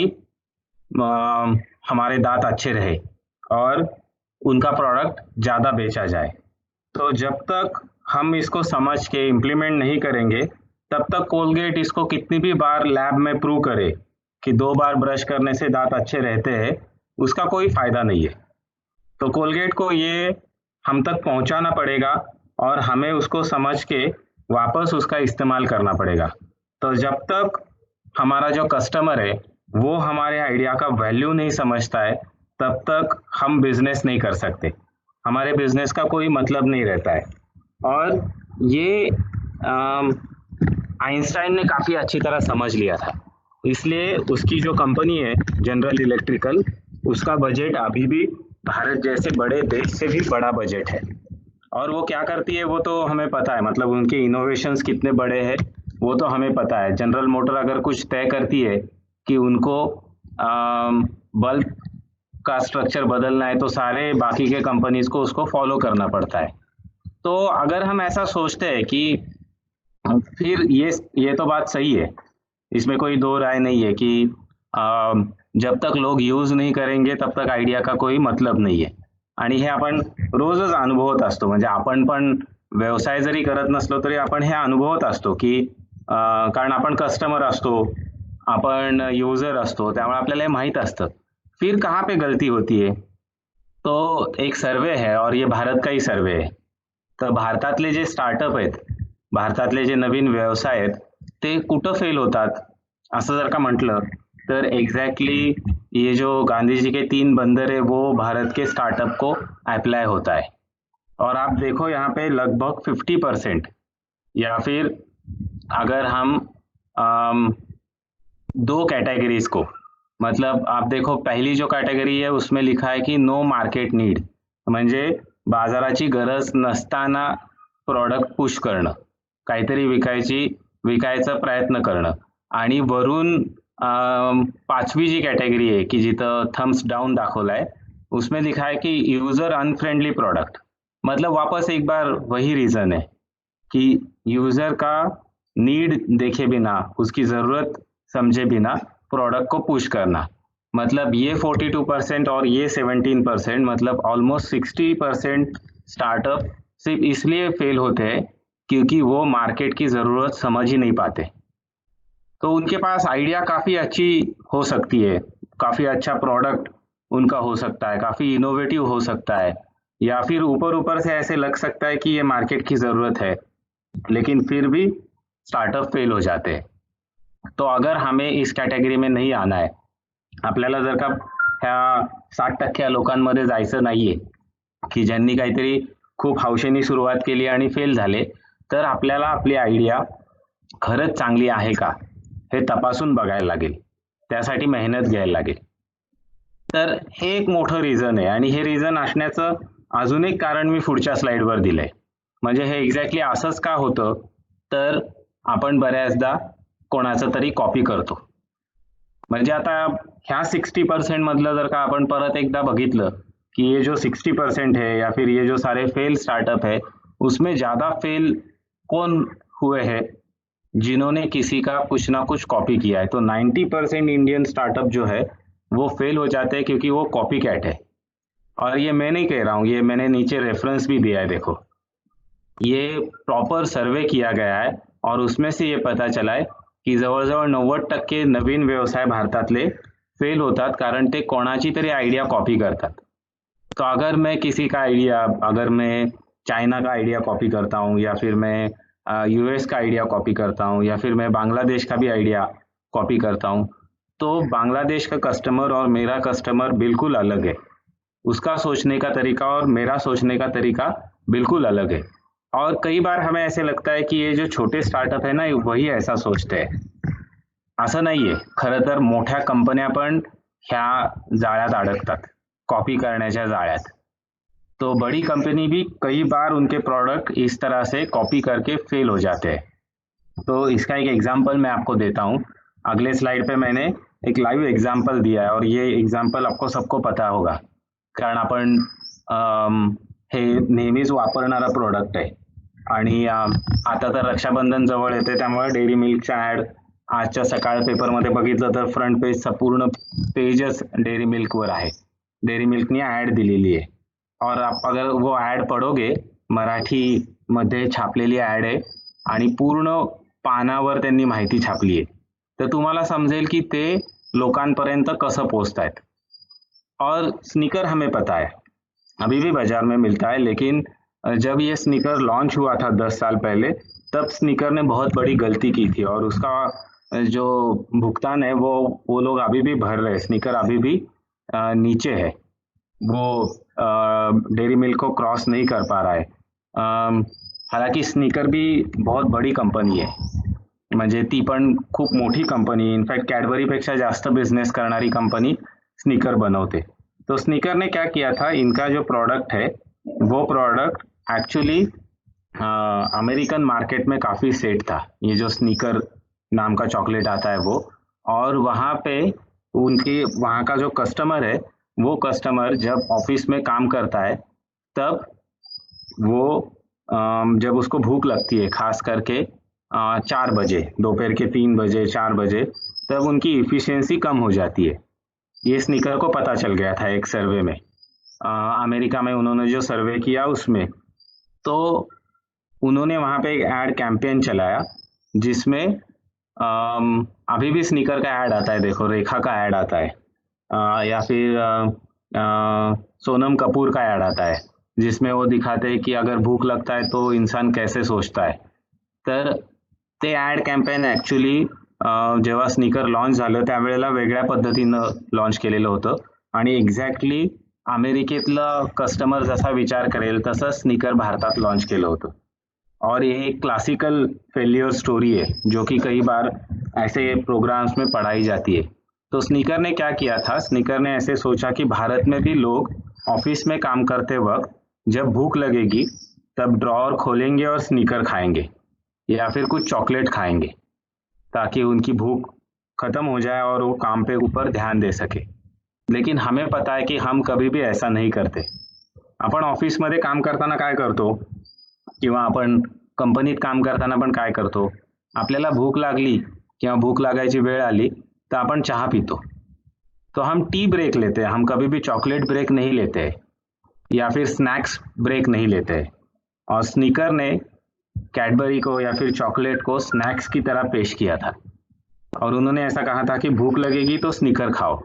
हमारे दांत अच्छे रहे और उनका प्रोडक्ट ज़्यादा बेचा जाए। तो जब तक हम इसको समझ के इम्प्लीमेंट नहीं करेंगे तब तक कोलगेट इसको कितनी भी बार लैब में प्रूव करे कि 2 बार ब्रश करने से दांत अच्छे रहते हैं, उसका कोई फायदा नहीं है। तो कोलगेट को ये हम तक पहुंचाना पड़ेगा और हमें उसको समझ के वापस उसका इस्तेमाल करना पड़ेगा। तो जब तक हमारा जो कस्टमर है वो हमारे आइडिया का वैल्यू नहीं समझता है तब तक हम बिजनेस नहीं कर सकते, हमारे बिजनेस का कोई मतलब नहीं रहता है। और ये आइंस्टाइन ने काफी अच्छी तरह समझ लिया था, इसलिए उसकी जो कंपनी है जनरल इलेक्ट्रिकल, उसका बजट अभी भी भारत जैसे बड़े देश से भी बड़ा बजट है। और वो क्या करती है वो तो हमें पता है। मतलब उनके इनोवेशंस कितने बड़े हैं वो तो हमें पता है। जनरल मोटर अगर कुछ तय करती है कि उनको बल्ब का स्ट्रक्चर बदलना है तो सारे बाकी के कंपनीज को उसको फॉलो करना पड़ता है। तो अगर हम ऐसा सोचते हैं कि फिर ये तो बात सही है, इसमें कोई दो राय नहीं है कि जब तक लोग यूज नाही करेंगे तब तक आयडिया का कोई मतलब नाहीये। आणि हे आपण रोजच अनुभवत असतो। म्हणजे आपण पण व्यवसाय जरी करत नसलो तरी आपण हे अनुभवत असतो की कारण आपण कस्टमर असतो, आपण यूजर असतो, त्यामुळे आपल्याला हे माहित असतं फिर कहाँ पे गलती होती है। तो एक सर्वे है और ये भारत का ही सर्वे है। तर भारतातले जे स्टार्टअप आहेत, भारतातले जे नवीन व्यवसाय आहेत ते कुठं फेल होतात असं जर का म्हटलं तर एग्जैक्टली ये जो गांधी जी के 3 बंदर है वो भारत के स्टार्टअप को अप्लाई होता है। और आप देखो यहाँ पे लगभग 50% या फिर अगर हम दो कैटेगरीज को, मतलब आप देखो पहली जो कैटेगरी है उसमें लिखा है कि नो मार्केट नीड, म्हणजे बाजाराची गरज नसताना प्रोडक्ट पुश करणं, काहीतरी विकायचा प्रयत्न करणं। आणि वरून पाचवी जी कैटेगरी है कि जिथं थम्स डाउन दाखवलाय उसमें लिखा है कि यूजर अनफ्रेंडली प्रोडक्ट। मतलब वापस एक बार वही रीजन है कि यूजर का नीड देखे बिना, उसकी जरूरत समझे बिना प्रोडक्ट को पुश करना। मतलब ये 42% और ये 17%, मतलब ऑलमोस्ट 60% स्टार्टअप सिर्फ इसलिए फेल होते हैं क्योंकि वो मार्केट की जरूरत समझ ही नहीं पाते। तो उनके पास आइडिया काफी अच्छी हो सकती है, काफी अच्छा प्रोडक्ट उनका हो सकता है, काफी इनोवेटिव हो सकता है, या फिर ऊपर ऊपर से ऐसे लग सकता है कि ये मार्केट की जरूरत है, लेकिन फिर भी स्टार्टअप फेल हो जाते हैं। तो अगर हमें इस कैटेगरी में नहीं आना है, आपल्याला जर का ह्या 60% लोकांमध्ये जायचं नाहीये की ज्यांनी काहीतरी खूप हौशेनी सुरुवात केली आणि फेल झाले, तर आपल्याला आपली आयडिया खरंच चांगली आहे का हे तपासून बघायला लागेल, त्यासाठी मेहनत घ्यायला लागेल। तर हे एक मोठं रिझन आहे आणि हे रिझन असण्याचं अजून एक कारण मी पुढच्या स्लाइडवर दिलंय। म्हणजे हे एक्झॅक्टली असंच का होतं, तर आपण बऱ्याचदा कोणाचं तरी कॉपी करतो। म्हणजे आता ह्या 60% मधलं जर का आपण परत एकदा बघितलं कि ये जो 60% है या फिर ये जो सारे फेल स्टार्टअप है उसमें ज्यादा फेल कौन हुए हैं, जिन्होंने किसी का कुछ ना कुछ कॉपी किया है। तो 90% इंडियन स्टार्टअप जो है वो फेल हो जाते हैं क्योंकि वो कॉपी कैट है। और ये मैं नहीं कह रहा हूँ, ये मैंने नीचे रेफरेंस भी दिया है, देखो ये प्रॉपर सर्वे किया गया है और उसमें से ये पता चला है की जवळजवळ 90% नवीन व्यवसाय भारतातले फेल होतात कारण ते कोणाची तरी आइडिया कॉपी करतात. तो अगर मैं चाइना का आइडिया कॉपी करता हूँ या फिर मैं यूएस का आइडिया कॉपी करता हूँ या फिर मैं बांग्लादेश का भी आइडिया कॉपी करता हूँ, तो बांग्लादेश का कस्टमर और मेरा कस्टमर बिल्कुल अलग है. उसका सोचने का तरीका और मेरा सोचने का तरीका बिल्कुल अलग है. और कई बार हमें ऐसे लगता है कि ये जो छोटे स्टार्टअप है ना वही ऐसा सोचते हैं. असं नाहीये. खरं तर मोठ्या कंपन्या पण ह्या जाळ्यात अडकतात, कॉपी करण्याच्या जाळ्यात. तो बड़ी कंपनी भी कई बार उनके प्रोडक्ट इस तरह से कॉपी करके फेल हो जाते हैं. तो इसका एक एग्जांपल मैं आपको देता हूँ. अगले स्लाइड पे मैंने एक लाइव एग्जांपल दिया है और ये एग्जांपल आपको सबको पता होगा कारण आपण हे नेहमीच वापरणारा प्रोडक्ट आहे. आणि आता तर रक्षाबंधन जवळ येते त्यामुळे डेअरी मिल्कच्या ऍड आजच्या सकाळ पेपरमध्ये बघितलं तर फ्रंट पेजचा पूर्ण पेजच डेअरी मिल्कवर आहे. डेअरी मिल्कनी ऍड दिलेली आहे और आप अगर वो ऍड पढोगे मराठी मध्ये छापलेली ऍड आहे आणि पूर्ण पानावर त्यांनी माहिती छापली आहे तर तुम्हाला समजेल की ते लोकांपर्यंत कसं पोहोचतायत. और स्नीकर हमें पता है अभी भी बाजार में मिलता है, लेकिन जब ये स्नीकर लॉन्च हुआ था 10 साल पहले तब स्नीकर ने बहुत बड़ी गलती की थी और उसका जो भुगतान है वो लोग अभी भी भर रहे हैं. स्नीकर अभी भी नीचे है, वो डेयरी मिल्क को क्रॉस नहीं कर पा रहा है. हालांकि स्नीकर भी बहुत बड़ी कंपनी आहे, म्हणजे ती पण खूप मोठी कंपनी, इनफॅक्ट कॅडबरीपेक्षा जास्त बिझनेस करणारी कंपनी स्नीकर बनवते. तो स्नीकर ने क्या किया था, इनका जो प्रोडक्ट है वो प्रोडक्ट एक्चुअली अमेरिकन मार्केट में काफी सेट था. ये जो स्नीकर नाम का चॉकलेट आता है वो, और वहाँ पे उनके वहाँ का जो कस्टमर है वो कस्टमर जब ऑफिस में काम करता है तब वो जब उसको भूख लगती है खास करके 4 बजे, दोपहर के 3 बजे 4 बजे, तब उनकी इफिशियंसी कम हो जाती है. ये स्नीकर को पता चल गया था एक सर्वे में. अमेरिका में उन्होंने जो सर्वे किया उसमें तो उन्होंने वहाँ पे एक एड कैंपेन चलाया जिसमें अभी भी स्नीकर का ऐड आता है. देखो रेखा का ऐड आता है या फिर सोनम कपूर का ऐड आता है जिसमें वो दिखाते हैं कि अगर भूक लगता है तो इंसान कैसे सोचता है. तर ते ॲड कॅम्पेन ॲक्च्युली जेव्हा स्नीकर लॉन्च झालं त्यावेळेला वेगळ्या पद्धतीनं लॉन्च केलेलं होतं आणि एक्झॅक्टली अमेरिकेतलं कस्टमर जसा विचार करेल तसं स्नीकर भारतात लॉन्च केलं होतं. और ये एक क्लासिकल फेलियर स्टोरी है जो कि कई बार ऐसे प्रोग्राम्स में पढ़ाई जाती है. तो स्नीकर ने क्या किया था, स्नीकर ने ऐसे सोचा कि भारत में भी लोग ऑफिस में काम करते वक्त जब भूख लगेगी तब ड्रॉअर खोलेंगे और स्नीकर खाएंगे या फिर कुछ चॉकलेट खाएंगे ताकि उनकी भूख खत्म हो जाए और वो काम पे ऊपर ध्यान दे सके. लेकिन हमें पता है कि हम कभी भी ऐसा नहीं करते. आपण ऑफिसमध्ये काम करताना काय करतो किंवा आपण कंपनीत काम करताना पण काय करतो, आपल्याला भूक लागली किंवा भूख लागायची वेळ आली तो अपन चाह पीतो, तो हम टी ब्रेक लेते हैं. हम कभी भी चॉकलेट ब्रेक नहीं लेते या फिर स्नैक्स ब्रेक नहीं लेते. और स्नीकर ने कैडबरी को या फिर चॉकलेट को स्नैक्स की तरह पेश किया था और उन्होंने ऐसा कहा था कि भूख लगेगी तो स्नीकर खाओ.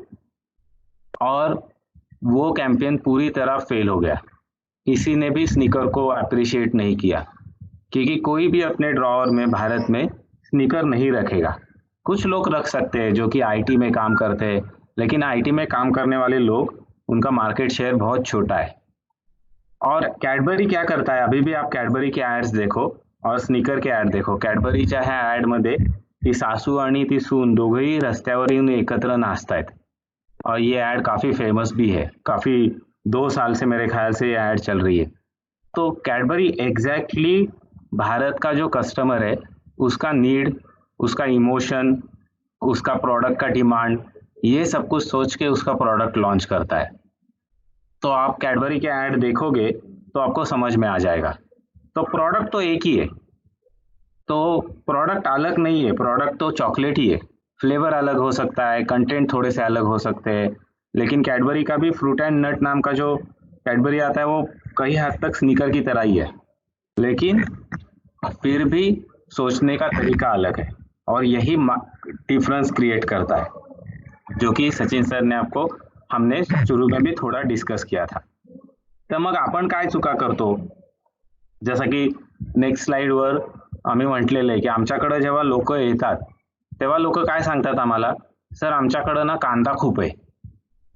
और वो कैंपेन पूरी तरह फेल हो गया. किसी ने भी स्नीकर को अप्रिशिएट नहीं किया क्योंकि कोई भी अपने ड्रॉअर में भारत में स्नीकर नहीं रखेगा. कुछ लोग रख सकते हैं जो कि आईटी में काम करते हैं, लेकिन आईटी में काम करने वाले लोग उनका मार्केट शेयर बहुत छोटा है. और कैडबरी क्या करता है, अभी भी आप कैडबरी के ऍड्स देखो और स्नीकर के ऍड देखो. कैडबरीच्या ह्या ऍड मध्ये ती सासू आणि ती सून दोघेही रस्त्यावर येऊन एकत्र नाचतायत और ये ऍड काफी फेमस भी है. काफी 2 साल से मेरे ख्याल से ये ऍड चल रही है. तो कैडबरी एग्जैक्टली भारत का जो कस्टमर है उसका नीड, उसका इमोशन, उसका प्रोडक्ट का डिमांड, ये सब कुछ सोच के उसका प्रोडक्ट लॉन्च करता है. तो आप कैडबरी के ऐड देखोगे तो आपको समझ में आ जाएगा. तो प्रोडक्ट तो एक ही है, तो प्रोडक्ट अलग नहीं है, प्रोडक्ट तो चॉकलेट ही है. फ्लेवर अलग हो सकता है, कंटेंट थोड़े से अलग हो सकते हैं, लेकिन कैडबरी का भी फ्रूट एंड नट नाम का जो कैडबरी आता है वो कई हद तक स्नीकर की तरह ही है, लेकिन फिर भी सोचने का तरीका अलग है. और यही डिफरेंस क्रिएट करता है, जो की सचिन सर ने आपको हमने शुरू में भी थोडा डिस्कस किया था. तर मग आपण काय चुका करतो, जसं की नेक्स्ट स्लाइडवर आम्ही म्हटलेलं आहे की आमच्याकडे जेव्हा लोक येतात तेव्हा लोक काय सांगतात आम्हाला, सर आमच्याकडे ना कांदा खूप आहे,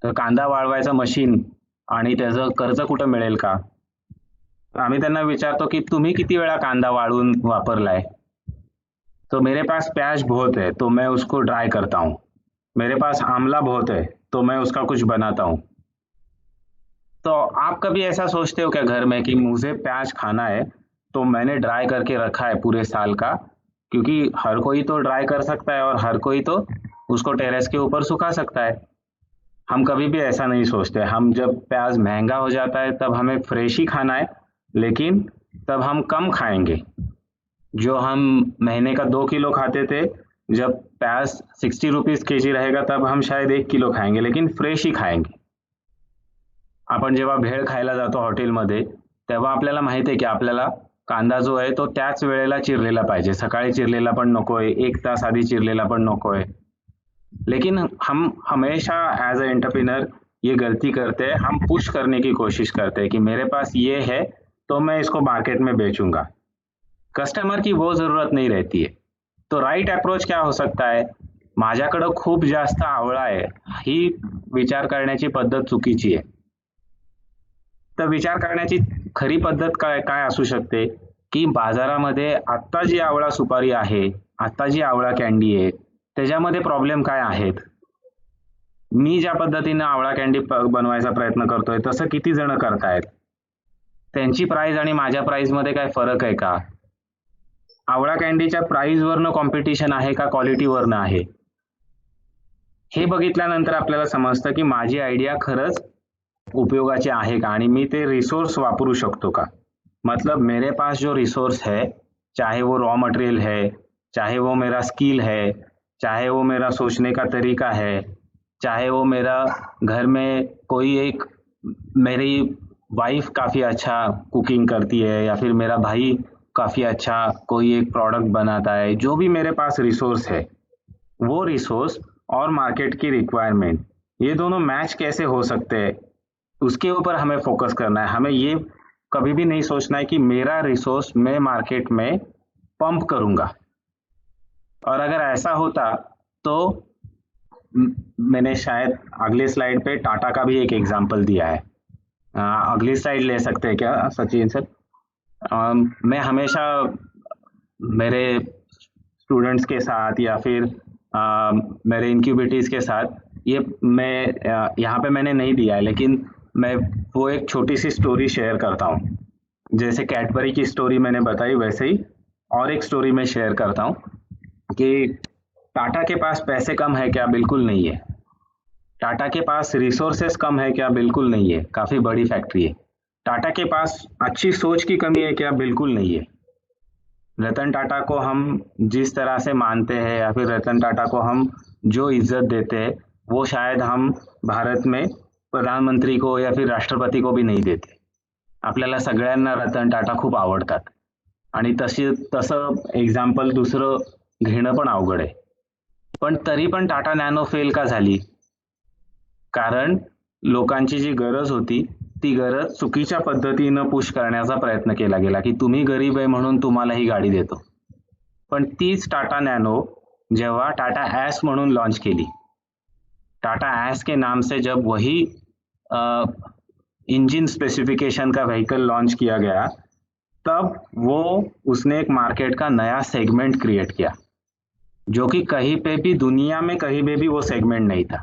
तर कांदा वाळवायचं मशीन आणि त्याचं कर्ज कुठं मिळेल का. आम्ही त्यांना विचारतो की तुम्ही किती वेळा कांदा वाळून वापरलाय. तो मेरे पास प्याज बहुत है तो मैं उसको ड्राई करता हूँ, मेरे पास आंवला बहुत है तो मैं उसका कुछ बनाता हूँ. तो आप कभी ऐसा सोचते हो क्या घर में कि मुझे प्याज खाना है तो मैंने ड्राई करके रखा है पूरे साल का, क्योंकि हर कोई तो ड्राई कर सकता है और हर कोई तो उसको टेरेस के ऊपर सुखा सकता है. हम कभी भी ऐसा नहीं सोचते. हम जब प्याज महंगा हो जाता है तब हमें फ्रेश ही खाना है, लेकिन तब हम कम खाएंगे. जो हम महीने का 2 किलो खाते थे, जब प्याज 60 रुपीज केजी रहेगा तब हम शायद 1 किलो खाएंगे, लेकिन फ्रेश ही खाएंगे. आपण जेव्हा भेळ खायला जातो हॉटेलमध्ये तेव्हा आपल्याला माहिती आहे की आपल्याला कांदा जो आहे तो त्याच वेळेला चिरलेला पाहिजे, सकाळी चिरलेला पण नकोय, 1 तास आधी चिरलेला पण नकोय. लेकिन हम हमेशा एज अ एंटरप्रेन्योर ये गलती करते हैं, हम पुश करने की कोशिश करते हैं कि मेरे पास ये है तो मैं इसको मार्केट में बेचूंगा. कस्टमर की वो जरूरत नहीं रहती है. तो राइट अप्रोच क्या हो सकता है, माझ्याकडे खूप जास्त आवळा आहे ही विचार करण्याची पद्धत चुकीची आहे. तर विचार करण्याची खरी पद्धत काय असू शकते की बाजारामध्ये आत्ता जी आवळा सुपारी आहे, आत्ता जी आवळा कॅन्डी आहे, त्याच्यामध्ये प्रॉब्लेम काय आहेत. मी ज्या पद्धतीने आवळा कॅन्डी बनवायचा प्रयत्न करतोय तसं किती जण करतायत, त्यांची प्राइस आणि माझ्या प्राइस मध्ये काय फरक आहे का. आवळा कॅन्डीच्या प्राइस वरनं कॉम्पिटिशन आहे का क्वालिटीवरनं आहे. हे बघितल्यानंतर आपल्याला समजतं की माझी आयडिया खरंच उपयोगाची आहे का आणि मी ते रिसोर्स वापरू शकतो का. मतलब मेरे पास जो रिसोर्स है, चाहे वो रॉ मटेरियल है, चाहे वो मेरा स्किल है, चाहे वो मेरा सोचने का तरीका है, चाहे वो मेरा घर में कोई एक, मेरी वाइफ काफ़ी अच्छा कुकिंग करती है या फिर मेरा भाई काफ़ी अच्छा कोई एक प्रोडक्ट बनाता है, जो भी मेरे पास रिसोर्स है, वो रिसोर्स और मार्केट की रिक्वायरमेंट ये दोनों मैच कैसे हो सकते हैं, उसके ऊपर हमें फोकस करना है. हमें ये कभी भी नहीं सोचना है कि मेरा रिसोर्स मैं मार्केट में पंप करूंगा. और अगर ऐसा होता तो मैंने शायद अगले स्लाइड पे टाटा का भी एक एग्जांपल दिया है. अगली स्लाइड ले सकते हैं क्या सचिन सर. मैं हमेशा मेरे स्टूडेंट्स के साथ या फिर मेरे इनक्यूबेटर्स के साथ ये मैं यहाँ पे मैंने नहीं दिया है, लेकिन मैं वो एक छोटी सी स्टोरी शेयर करता हूँ. जैसे कैडबरी की स्टोरी मैंने बताई वैसे ही और एक स्टोरी मैं शेयर करता हूँ कि टाटा के पास पैसे कम है क्या, बिल्कुल नहीं है. टाटा के पास रिसोर्सेस कम है क्या, बिल्कुल नहीं है, काफ़ी बड़ी फैक्ट्री है. टाटा के पास अच्छी सोच की कमी है क्या, बिल्कुल नहीं है. रतन टाटा को हम जिस तरह से मानते हैं या फिर रतन टाटा को हम जो इज्जत देते हैं वो शायद हम भारत में प्रधानमंत्री को या फिर राष्ट्रपति को भी नहीं देते. आपल्याला सगळ्यांना रतन टाटा खूप आवडतात आणि तसं एक्झाम्पल दुसरं घेणं पण अवघड आहे. पण तरी पण टाटा नॅनो फेल का झाली, कारण लोकांची जी गरज होती ती गरज चुकीच्या पद्धतीनं पुश करण्याचा प्रयत्न केला गेला की तुम्ही गरीब आहे म्हणून तुम्हाला ही गाडी देतो. पण तीच टाटा नॅनो जेव्हा टाटा एस म्हणून लॉन्च केली, टाटा एस के नाम से जब वही इंजन स्पेसिफिकेशन का व्हीकल लॉन्च किया गया, तब वो उसने एक मार्केट का नया सेगमेंट क्रिएट किया जो कि कहीं पे भी दुनिया में कहीं पे भी वो सेगमेंट नहीं था.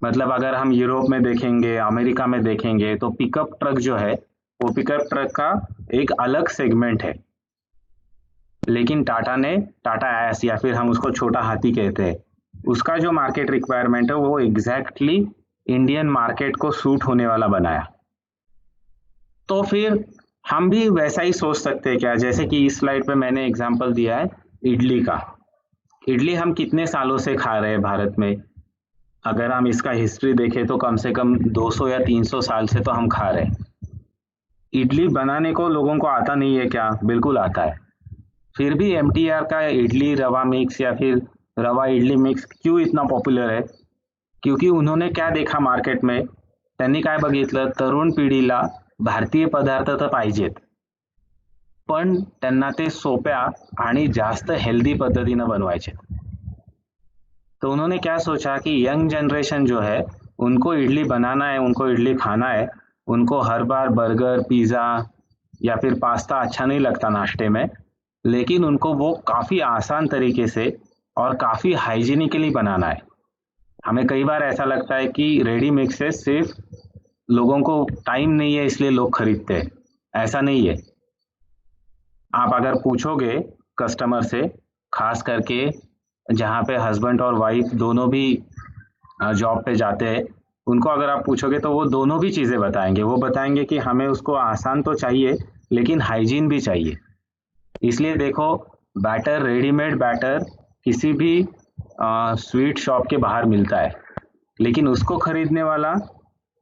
मतलब अगर हम यूरोप में देखेंगे, अमेरिका में देखेंगे तो पिकअप ट्रक जो है वो पिकअप ट्रक का एक अलग सेगमेंट है. लेकिन टाटा ने टाटा एस या फिर हम उसको छोटा हाथी कहते हैं, उसका जो मार्केट रिक्वायरमेंट है वो एग्जैक्टली इंडियन मार्केट को सूट होने वाला बनाया. तो फिर हम भी वैसा ही सोच सकते हैं क्या, जैसे कि इस स्लाइड पे मैंने एग्जांपल दिया है इडली का. इडली हम कितने सालों से खा रहे हैं भारत में. अगर हम इसका हिस्ट्री देखें तो कम से कम 200 या 300 साल से तो हम खा रहे हैं. इडली बनाने को लोगों को आता नहीं है क्या, बिल्कुल आता है. फिर भी MTR का इडली रवा मिक्स या फिर रवा इडली मिक्स क्यों इतना पॉप्युलर आहे? क्योंकि उन्होंने क्या देखा मार्केट में, त्यांनी काय बघितलं, तरुण पिढीला भारतीय पदार्थ तर पाहिजेत, पण त्यांना ते सोप्या आणि जास्त हेल्दी पद्धतीनं बनवायचे. तो उन्होंने क्या सोचा कि यंग जनरेशन जो है उनको इडली बनाना है, उनको इडली खाना है, उनको हर बार बर्गर पिज़्ज़ा या फिर पास्ता अच्छा नहीं लगता नाश्ते में, लेकिन उनको वो काफ़ी आसान तरीके से और काफ़ी हाइजीनिकली बनाना है. हमें कई बार ऐसा लगता है कि रेडी मिक्सेस सिर्फ लोगों को टाइम नहीं है इसलिए लोग खरीदते हैं. ऐसा नहीं है. आप अगर पूछोगे कस्टमर से, खास करके जहाँ पे हस्बैंड और वाइफ दोनों भी जॉब पे जाते हैं, उनको अगर आप पूछोगे तो वो दोनों भी चीज़ें बताएंगे. वो बताएंगे कि हमें उसको आसान तो चाहिए लेकिन हाइजीन भी चाहिए. इसलिए देखो, बैटर, रेडीमेड बैटर किसी भी स्वीट शॉप के बाहर मिलता है, लेकिन उसको खरीदने वाला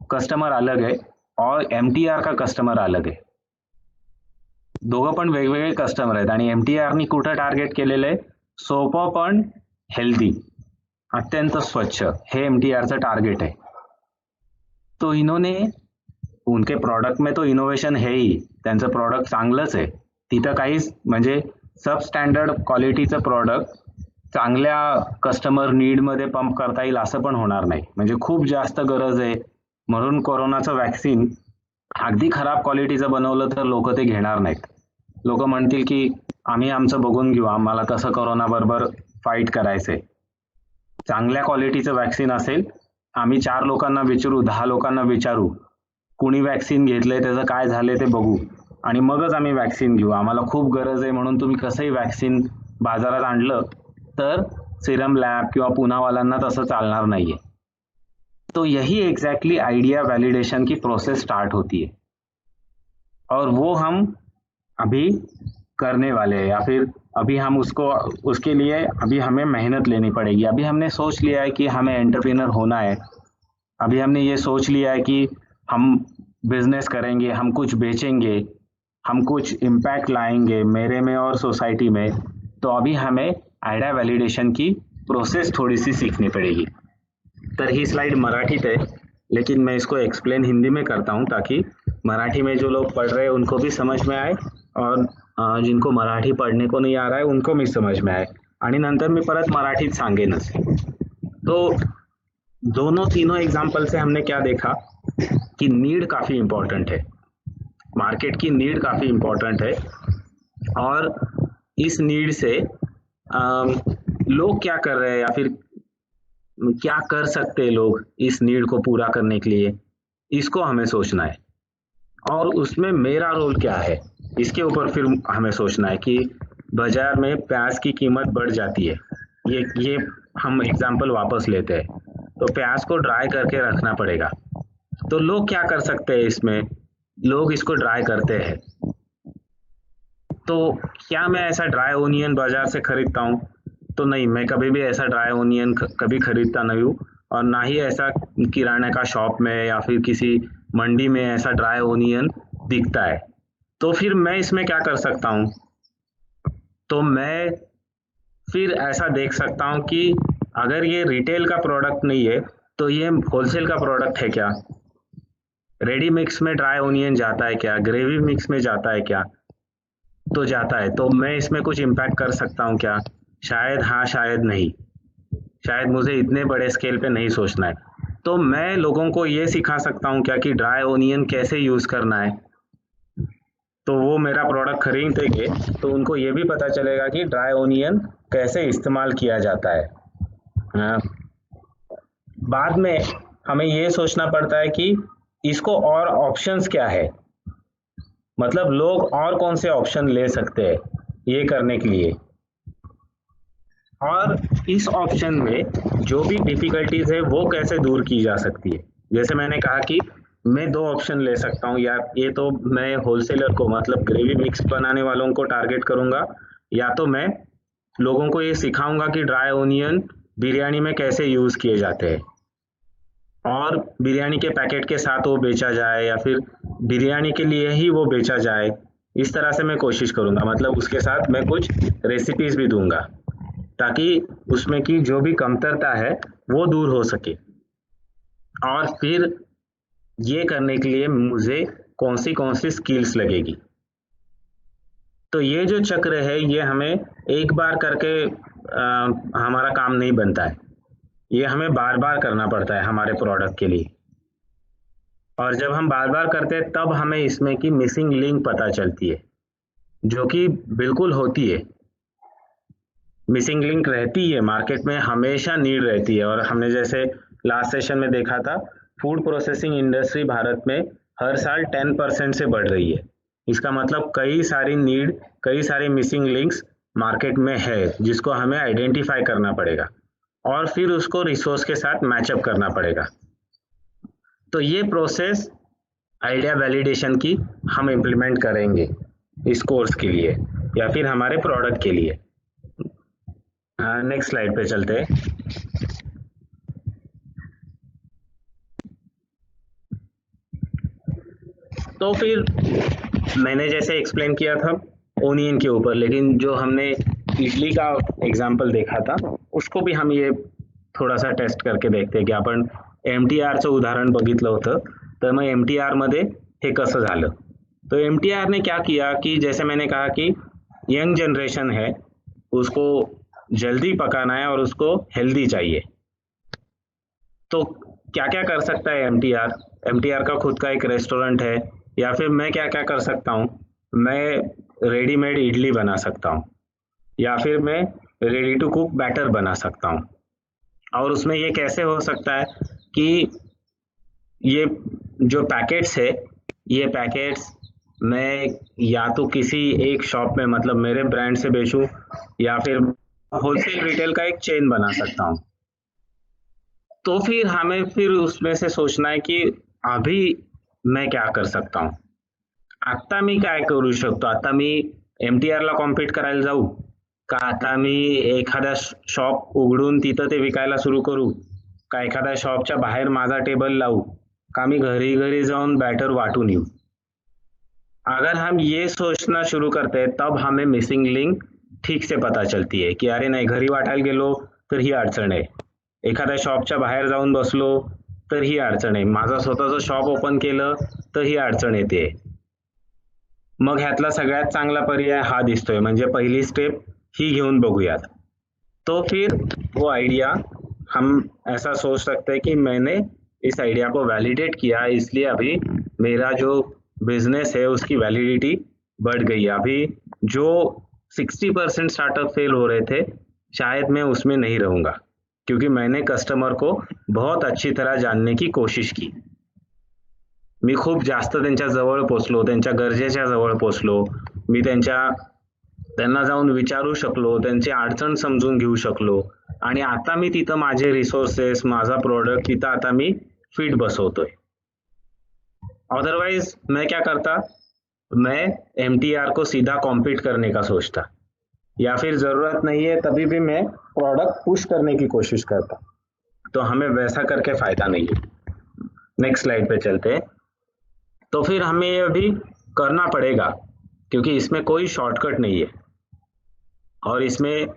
कस्टमर अलग आहे और MTR का कस्टमर अलग आहे. दोघं पण वेगवेगळे कस्टमर आहेत आणि MTRनी कुठं टार्गेट केलेलं आहे, सोपं पण हेल्दी, अत्यंत स्वच्छ, हे MTRचं टार्गेट आहे. तो इन्होंने उनके प्रोडक्ट में तो इनोव्हेशन है ही, त्यांचं प्रोडक्ट चांगलंच आहे, तिथं काहीच म्हणजे सब स्टँडर्ड क्वालिटीचं प्रोडक्ट चांगल्या कस्टमर नीडमध्ये पंप करता येईल असं पण होणार नाही. म्हणजे खूप जास्त गरज आहे म्हणून कोरोनाचं वॅक्सिन अगदी खराब क्वालिटीचं बनवलं तर लोक ते घेणार नाहीत. लोक म्हणतील की आम्ही आमचं बघून घेऊ, आम्हाला कसं कोरोना बरोबर फाईट करायचंय. चांगल्या क्वालिटीचं वॅक्सिन असेल, आम्ही 4 लोकांना विचारू, 10 लोकांना विचारू, कुणी वॅक्सिन घेतलंय, त्याचं काय झालंय ते बघू आणि मगच आम्ही वॅक्सिन घेऊ. आम्हाला खूप गरज आहे म्हणून तुम्ही कसंही वॅक्सिन बाजारात आणलं तर सिरम लॅब किंवा पुनावाल्यांना तसं चालणार नाहीये. तो यही एग्जैक्टली आइडिया वैलिडेशन की प्रोसेस स्टार्ट होती है और वो हम अभी करने वाले हैं, या फिर अभी हम उसके लिए अभी हमें मेहनत लेनी पड़ेगी. अभी हमने सोच लिया है कि हमें एंटरप्रेन्योर होना है. अभी हमने ये सोच लिया है कि हम बिजनेस करेंगे, हम कुछ बेचेंगे, हम कुछ इम्पैक्ट लाएंगे मेरे में और सोसाइटी में. तो अभी हमें आइडिया वैलिडेशन की प्रोसेस थोड़ी सी सीखनी पड़ेगी. तर ही स्लाइड मराठीत है, लेकिन मैं इसको एक्सप्लेन हिंदी में करता हूँ ताकि मराठी में जो लोग पढ़ रहे हैं उनको भी समझ में आए और जिनको मराठी पढ़ने को नहीं आ रहा है उनको भी समझ में आए. आणि नंतर मी परत मराठीत सांगेनच. तो तीनों एग्जाम्पल से हमने क्या देखा कि नीड काफ़ी इम्पोर्टेंट है, मार्केट की नीड काफ़ी इम्पोर्टेंट है और इस नीड से लोग क्या कर रहे हैं या फिर क्या कर सकते हैं लोग इस नीड को पूरा करने के लिए, इसको हमें सोचना है. और उसमें मेरा रोल क्या है, इसके ऊपर फिर हमें सोचना है कि बाजार में प्याज की कीमत बढ़ जाती है. ये हम एग्जाम्पल वापस लेते हैं. तो प्याज को ड्राई करके रखना पड़ेगा. तो लोग क्या कर सकते हैं इसमें, लोग इसको ड्राई करते हैं. तो क्या मैं ऐसा ड्राई ओनियन बाजार से खरीदता हूँ? तो नहीं, मैं कभी भी ऐसा ड्राई ओनियन कभी खरीदता नहीं हूँ और ना ही ऐसा किराने का शॉप में या फिर किसी मंडी में ऐसा ड्राई ओनियन दिखता है. तो फिर मैं इसमें क्या कर सकता हूँ, तो मैं फिर ऐसा देख सकता हूँ कि अगर ये रिटेल का प्रोडक्ट नहीं है तो ये होलसेल का प्रोडक्ट है क्या, रेडी मिक्स में ड्राई ओनियन जाता है क्या, ग्रेवी मिक्स में जाता है क्या, तो जाता है. तो मैं इसमें कुछ इम्पैक्ट कर सकता हूँ क्या, शायद हाँ, शायद नहीं, शायद मुझे इतने बड़े स्केल पे नहीं सोचना है. तो मैं लोगों को ये सिखा सकता हूँ क्या कि ड्राई ओनियन कैसे यूज करना है. तो वो मेरा प्रोडक्ट खरीदेंगे तो उनको ये भी पता चलेगा कि ड्राई ओनियन कैसे इस्तेमाल किया जाता है. बाद में हमें ये सोचना पड़ता है कि इसको और ऑप्शंस क्या है, मतलब लोग और कौन से ऑप्शन ले सकते हैं ये करने के लिए. और इस ऑप्शन में जो भी डिफिकल्टीज है वो कैसे दूर की जा सकती है. जैसे मैंने कहा कि मैं 2 ऑप्शन ले सकता हूँ, या ये तो मैं होलसेलर को मतलब ग्रेवी मिक्स बनाने वालों को टारगेट करूंगा, या तो मैं लोगों को ये सिखाऊंगा कि ड्राई ओनियन बिरयानी में कैसे यूज किए जाते हैं और बिरयानी के पैकेट के साथ वो बेचा जाए या फिर बिरयानी के लिए ही वो बेचा जाए, इस तरह से मैं कोशिश करूंगा, मतलब उसके साथ मैं कुछ रेसिपीज भी दूंगा ताकि उसमें की जो भी कमतरता है वो दूर हो सके। और फिर ये करने के लिए मुझे कौन सी स्किल्स लगेगी। तो ये जो चक्र है ये हमें एक बार करके हमारा काम नहीं बनता है, ये हमें बार बार करना पड़ता है हमारे प्रोडक्ट के लिए। और जब हम बार बार करते हैं तब हमें इसमें की मिसिंग लिंक पता चलती है, जो कि बिल्कुल होती है। मिसिंग लिंक रहती है, मार्केट में हमेशा नीड रहती है। और हमने जैसे लास्ट सेशन में देखा था, फूड प्रोसेसिंग इंडस्ट्री भारत में हर साल 10% से बढ़ रही है। इसका मतलब कई सारी नीड, कई सारे मिसिंग लिंक्स मार्केट में है, जिसको हमें आइडेंटिफाई करना पड़ेगा और फिर उसको रिसोर्स के साथ मैचअप करना पड़ेगा। तो ये प्रोसेस आइडिया वैलिडेशन की हम इम्प्लीमेंट करेंगे इस कोर्स के लिए या फिर हमारे प्रोडक्ट के लिए। नेक्स्ट स्लाइड पे चलते हैं। तो फिर मैंने जैसे एक्सप्लेन किया था ओनियन के ऊपर, लेकिन जो हमने इडली का एग्जांपल देखा था उसको भी हम ये थोडा सा टेस्ट करके देखते की आपण MTRचं उदाहरण बघितलं होतं, तर मग MTR मध्ये हे कसं झालं। तो MTR ने क्या किया कि जैसे मैंने कहा कि यंग जनरेशन है, उसको जल्दी पकाना है और उसको हेल्दी चाहिए। तो क्या क्या कर सकता है MTR का खुद का एक रेस्टोरेंट है, या फिर मैं क्या क्या कर सकता हूँ, मैं रेडीमेड इडली बना सकता हूँ या फिर मैं रेडी टू कुक बैटर बना सकता हूँ। और उसमें ये कैसे हो सकता है कि ये जो पैकेट्स है, ये पैकेट्स मैं या तो किसी एक शॉप में, मतलब मेरे ब्रांड से बेचूं, या फिर होलसेल रिटेल का एक चेन बना सकता हूँ। तो फिर हमें फिर उसमें से सोचना है कि अभी मैं क्या कर सकता हूँ, आता मी काय करू शकतो, आता मी MTR ला कॉम्पीट करायला जाऊ का, आता मी एखादा शॉप उघडून तिथं ते विकायला सुरू करू का, एखाद्या शॉपच्या बाहेर माझा टेबल लावू का, मी घरी घरी जाऊन बैटर वाटून येऊ। अगर हम ये सोचना शुरू करते हैं तब हमें मिसिंग लिंक ठीक से पता चलती है की अरे नाही, घरी वाटायला गेलो तर ही अडचण आहे, एखाद्या शॉपच्या बाहेर जाऊन बसलो तर ही अडचण आहे, माझं स्वतःचं शॉप ओपन केलं तर ही अडचण येते। मग ह्यातला सगळ्यात चांगला पर्याय हा दिसतोय, म्हणजे पहिली स्टेप ही घेऊन बघूयात। तो फिर वो आइडिया हम ऐसा सोच सकते हैं कि मैंने इस आइडिया को वैलिडेट किया, इसलिए अभी मेरा जो बिजनेस है उसकी वैलिडिटी बढ़ गई। अभी जो 60% स्टार्टअप फेल हो रहे थे, शायद मैं उसमें नहीं रहूंगा, क्योंकि मैंने कस्टमर को बहुत अच्छी तरह जानने की कोशिश की। मी खूप जास्त त्यांच्या जवळ पोचलो, त्यांच्या गरजेच्या जवळ पोचलो, मी त्यांना जाऊन विचारू शकलो, त्यांची अडचण समजून घेऊ शकलो, आणि आता मी तिथं माझे रिसोर्सेस, माझा प्रोडक्ट तिथं आता मी फिट बसवतोय। अदरवाइज मैं क्या करता, मैं MTR को सीधा कॉम्पीट करने का सोचता, या फिर जरूरत नहीं है तभी भी मैं प्रोडक्ट पुश करने की कोशिश करता। तो हमें वैसा करके फायदा नहीं है। नेक्स्ट स्लाइड पे चलते हैं। तो फिर हमें ये अभी करना पड़ेगा, क्योंकि इसमें कोई शॉर्टकट नहीं है और इसमें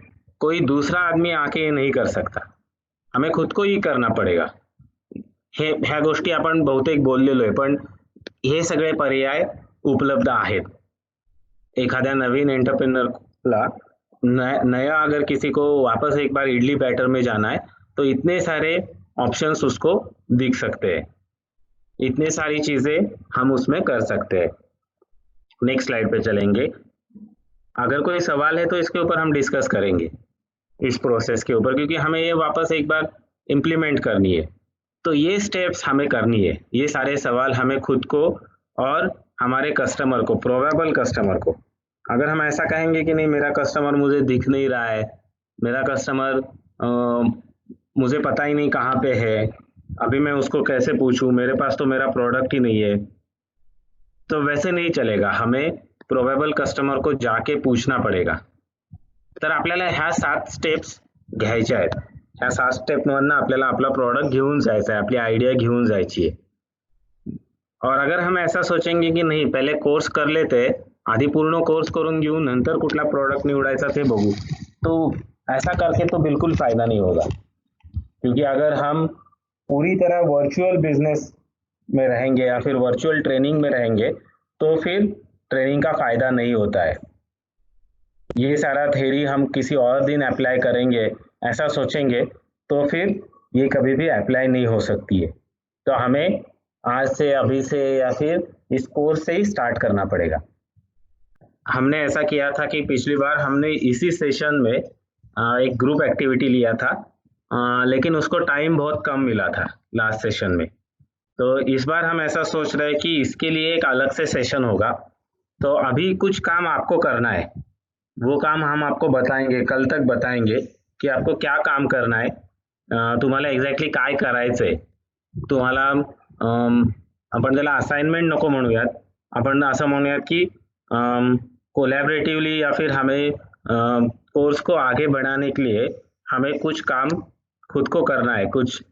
कोई दूसरा आदमी आके ये नहीं कर सकता, हमें खुद को ही करना पड़ेगा। ह्या गोष्टी आपण बहुतेक बोललेलो आहे, पण हे सगळे पर्याय उपलब्ध आहेत। एखाद्या नवीन एंटरप्रेन्योरला नया अगर किसी को वापस एक बार इडली बैटर में जाना है तो इतने सारे ऑप्शंस उसको दिख सकते हैं, इतनी सारी चीजें हम उसमें कर सकते हैं। नेक्स्ट स्लाइड पे चलेंगे। अगर कोई सवाल है तो इसके ऊपर हम डिस्कस करेंगे, इस प्रोसेस के ऊपर, क्योंकि हमें ये वापस एक बार इम्प्लीमेंट करनी है। तो ये स्टेप्स हमें करनी है, ये सारे सवाल हमें खुद को और हमारे कस्टमर को, प्रोबेबल कस्टमर को, अगर हम ऐसा कहेंगे कि नहीं मेरा कस्टमर मुझे दिख नहीं रहा है, मेरा कस्टमर मुझे पता ही नहीं कहाँ पे है, अभी मैं उसको कैसे पूछूं, मेरे पास तो मेरा प्रोडक्ट ही नहीं है, तो वैसे नहीं चलेगा। हमें प्रोबेबल कस्टमर को जाके पूछना पड़ेगा। तर आपल्याला ह्या 7 स्टेप्स घ्यायच्या आहेत। ह्या 7 स्टेपमधनं आपल्याला आपला प्रोडक्ट घेऊन जायचा है, अपनी आइडिया घेऊन जायची है। और अगर हम ऐसा सोचेंगे कि नहीं पहले कोर्स कर लेते हैं, आधी पूर्ण कोर्स करून घेऊ, नंतर कुठला प्रोडक्ट निवडायचा ते बघू. तो ऐसा करके तो बिल्कुल फायदा नहीं होगा, क्योंकि अगर हम पूरी तरह वर्चुअल बिजनेस में रहेंगे या फिर वर्चुअल ट्रेनिंग में रहेंगे तो फिर ट्रेनिंग का फायदा नहीं होता है. ये सारा थ्योरी हम किसी और दिन अप्लाई करेंगे ऐसा सोचेंगे तो फिर ये कभी भी अप्लाई नहीं हो सकती है. तो हमें आज से, अभी से या फिर इस कोर्स से ही स्टार्ट करना पड़ेगा. हमने ऐसा किया था कि पिछली बार हमने इसी सेशन में एक ग्रुप एक्टिविटी लिया था, लेकिन उसको टाइम बहुत कम मिला था लास्ट सेशन में. तो इस बार हम ऐसा सोच रहे हैं कि इसके लिए एक अलग से सेशन होगा. तो अभी कुछ काम आपको करना है, वो काम हम आपको बताएंगे, कल तक बताएंगे की आपको क्या काम करना आहे, तुम्हाला एक्झॅक्टली काय करायचंय. तुम्हाला आपण त्याला असाइनमेंट नको म्हणूयात, आपण असं म्हणूयात की कोलैबोरेटिवली या फिर हमें कोर्स को आगे बढ़ाने के लिए हमें कुछ काम खुद को करना है, कुछ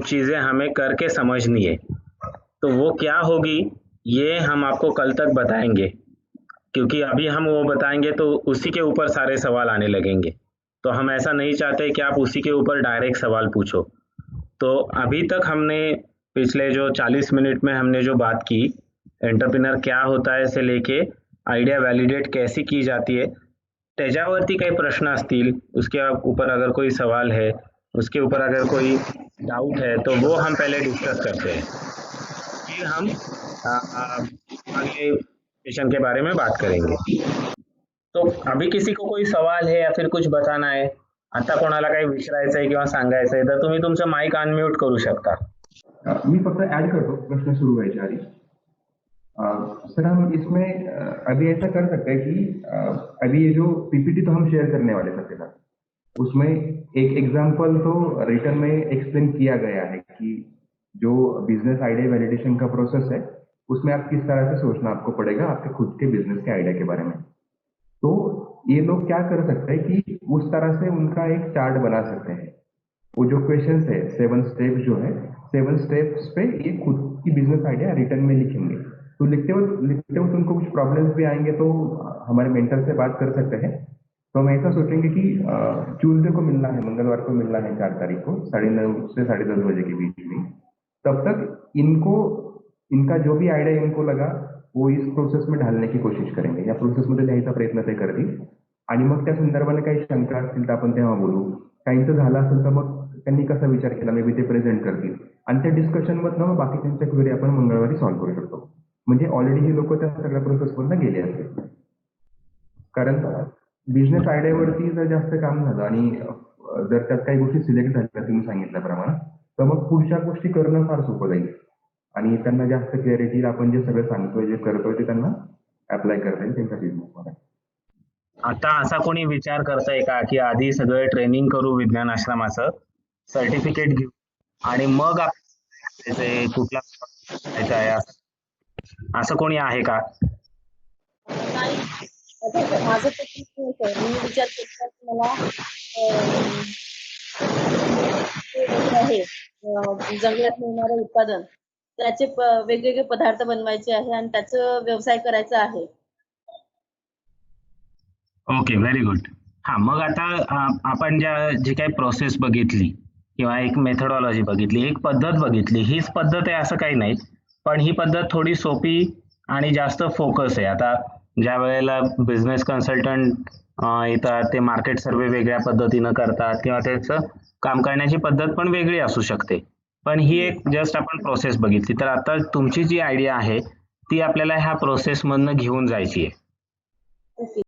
चीजें हमें करके समझनी है. तो वो क्या होगी ये हम आपको कल तक बताएंगे, क्योंकि अभी हम वो बताएंगे तो उसी के ऊपर सारे सवाल आने लगेंगे. तो हम ऐसा नहीं चाहते कि आप उसी के ऊपर डायरेक्ट सवाल पूछो. तो अभी तक हमने पिछले जो 40 मिनट में हमने जो बात की, एंटरप्रेन्योर क्या होता है से लेके आइडिया वैलिडेट कैसी की जाती है, त्याच्यावरती काही प्रश्न असतील, उसके ऊपर अगर कोई सवाल है, उसके ऊपर अगर कोई डाउट है तो वो हम पहले डिस्कस करते हैं, फिर हम अगले सेशन के बारे में बात करेंगे. तो अभी किसी को कोई सवाल है या फिर कुछ बताना है, आता कोणाला काही विचारायचंय किंवा सांगायचंय तर तुम्ही तुमचं माइक अनम्यूट करू शकता. मी फक्त ऐड करतो प्रश्न शुरू व्हायच्या आधी. सर हम इसमें अभी ऐसा कर सकते हैं कि अभी ये जो पीपीटी तो हम शेयर करने वाले सबके साथ, उसमें एक एग्जांपल तो रिटर्न में एक्सप्लेन किया गया है कि जो बिजनेस आइडिया वैलिडेशन का प्रोसेस है उसमें आप किस तरह से सोचना आपको पड़ेगा आपके खुद के बिजनेस के आइडिया के बारे में. तो ये लोग क्या कर सकते हैं कि उस तरह से उनका एक चार्ट बना सकते हैं. वो जो क्वेश्चंस है 7 स्टेप्स जो है, 7 स्टेप्स पे ये खुद की बिजनेस आइडिया रिटर्न में लिखेंगे. तो लिखते वक्त उनको कुछ प्रॉब्लम्स भी आएंगे तो हमारे मेंटर से बात कर सकते हैं. तो हम ऐसा सोचेंगे कि ट्यूसडे को मिलना है, मंगलवार को मिलना है 4 तारीख को 9:30 से 10:30 बजे के बीच में. तब तक इनका जो भी आयडिया इनको लगा वो इस प्रोसेस में ढालने की कोशिश करेंगे, या प्रोसेसमध्ये लिहायचा प्रयत्न ते करतील. आणि मग त्या संदर्भाने काही शंका असतील तर आपण तेव्हा बोलू. काहींचं झालं असेल तर मग त्यांनी कसा विचार केला मे बी ते प्रेझेंट करतील, आणि त्या डिस्कशनमधनं मग बाकीच्यांच्या क्वेरी आपण मंगळवारी सॉल्व्ह करू शकतो. म्हणजे ऑलरेडी हे लोक त्या सगळ्या प्रोसेसमधनं गेले असतील. कारण बिझनेस आयडियावरती जर जास्त काम झालं आणि जर त्यात काही गोष्टी सिलेक्ट झाल्या तुम्ही सांगितल्याप्रमाणे, तर मग पुढच्या गोष्टी करणं फार सोपं जाईल आणि त्यांना जास्त क्लॅरिटी आपण जे सगळं सांगतोय जे करतोय ते त्यांना अप्लाय करता येईल त्यांच्या बिझनेसमध्ये. आता असा कोणी विचार करताय का की आधी सगळं ट्रेनिंग करू विज्ञान आश्रमाचं, सर्टिफिकेट घेऊ आणि मग कुठला करायचा आहे, असं कोणी आहे का? नाही, माझं तसं नाही सर. मी विचार केला की मला आहे जंगलात मिळणारं उत्पादन त्याचे वेगवेगळे पदार्थ बनवायचे आहे आणि त्याचं व्यवसाय करायचा आहे. Okay, very good. हा, मग आता आपण जी काही प्रोसेस बघितली किंवा एक मेथडॉलॉजी बघितली, एक पद्धत बघितली, हीच पद्धत आहे असं काही नाही, पण ही पद्धत थोडी सोपी आणि जास्त फोकस आहे. आता ज्या वेळेला बिझनेस कन्सल्टंट येतात ते मार्केट सर्वे वेगळ्या पद्धतीनं करतात किंवा त्याचं काम करण्याची पद्धत पण वेगळी असू शकते, पण ही एक जस्ट आपण प्रोसेस बघितली. तर आता तुमची जी आयडिया आहे ती आपल्याला ह्या प्रोसेसमधनं घेऊन जायची आहे. ओके.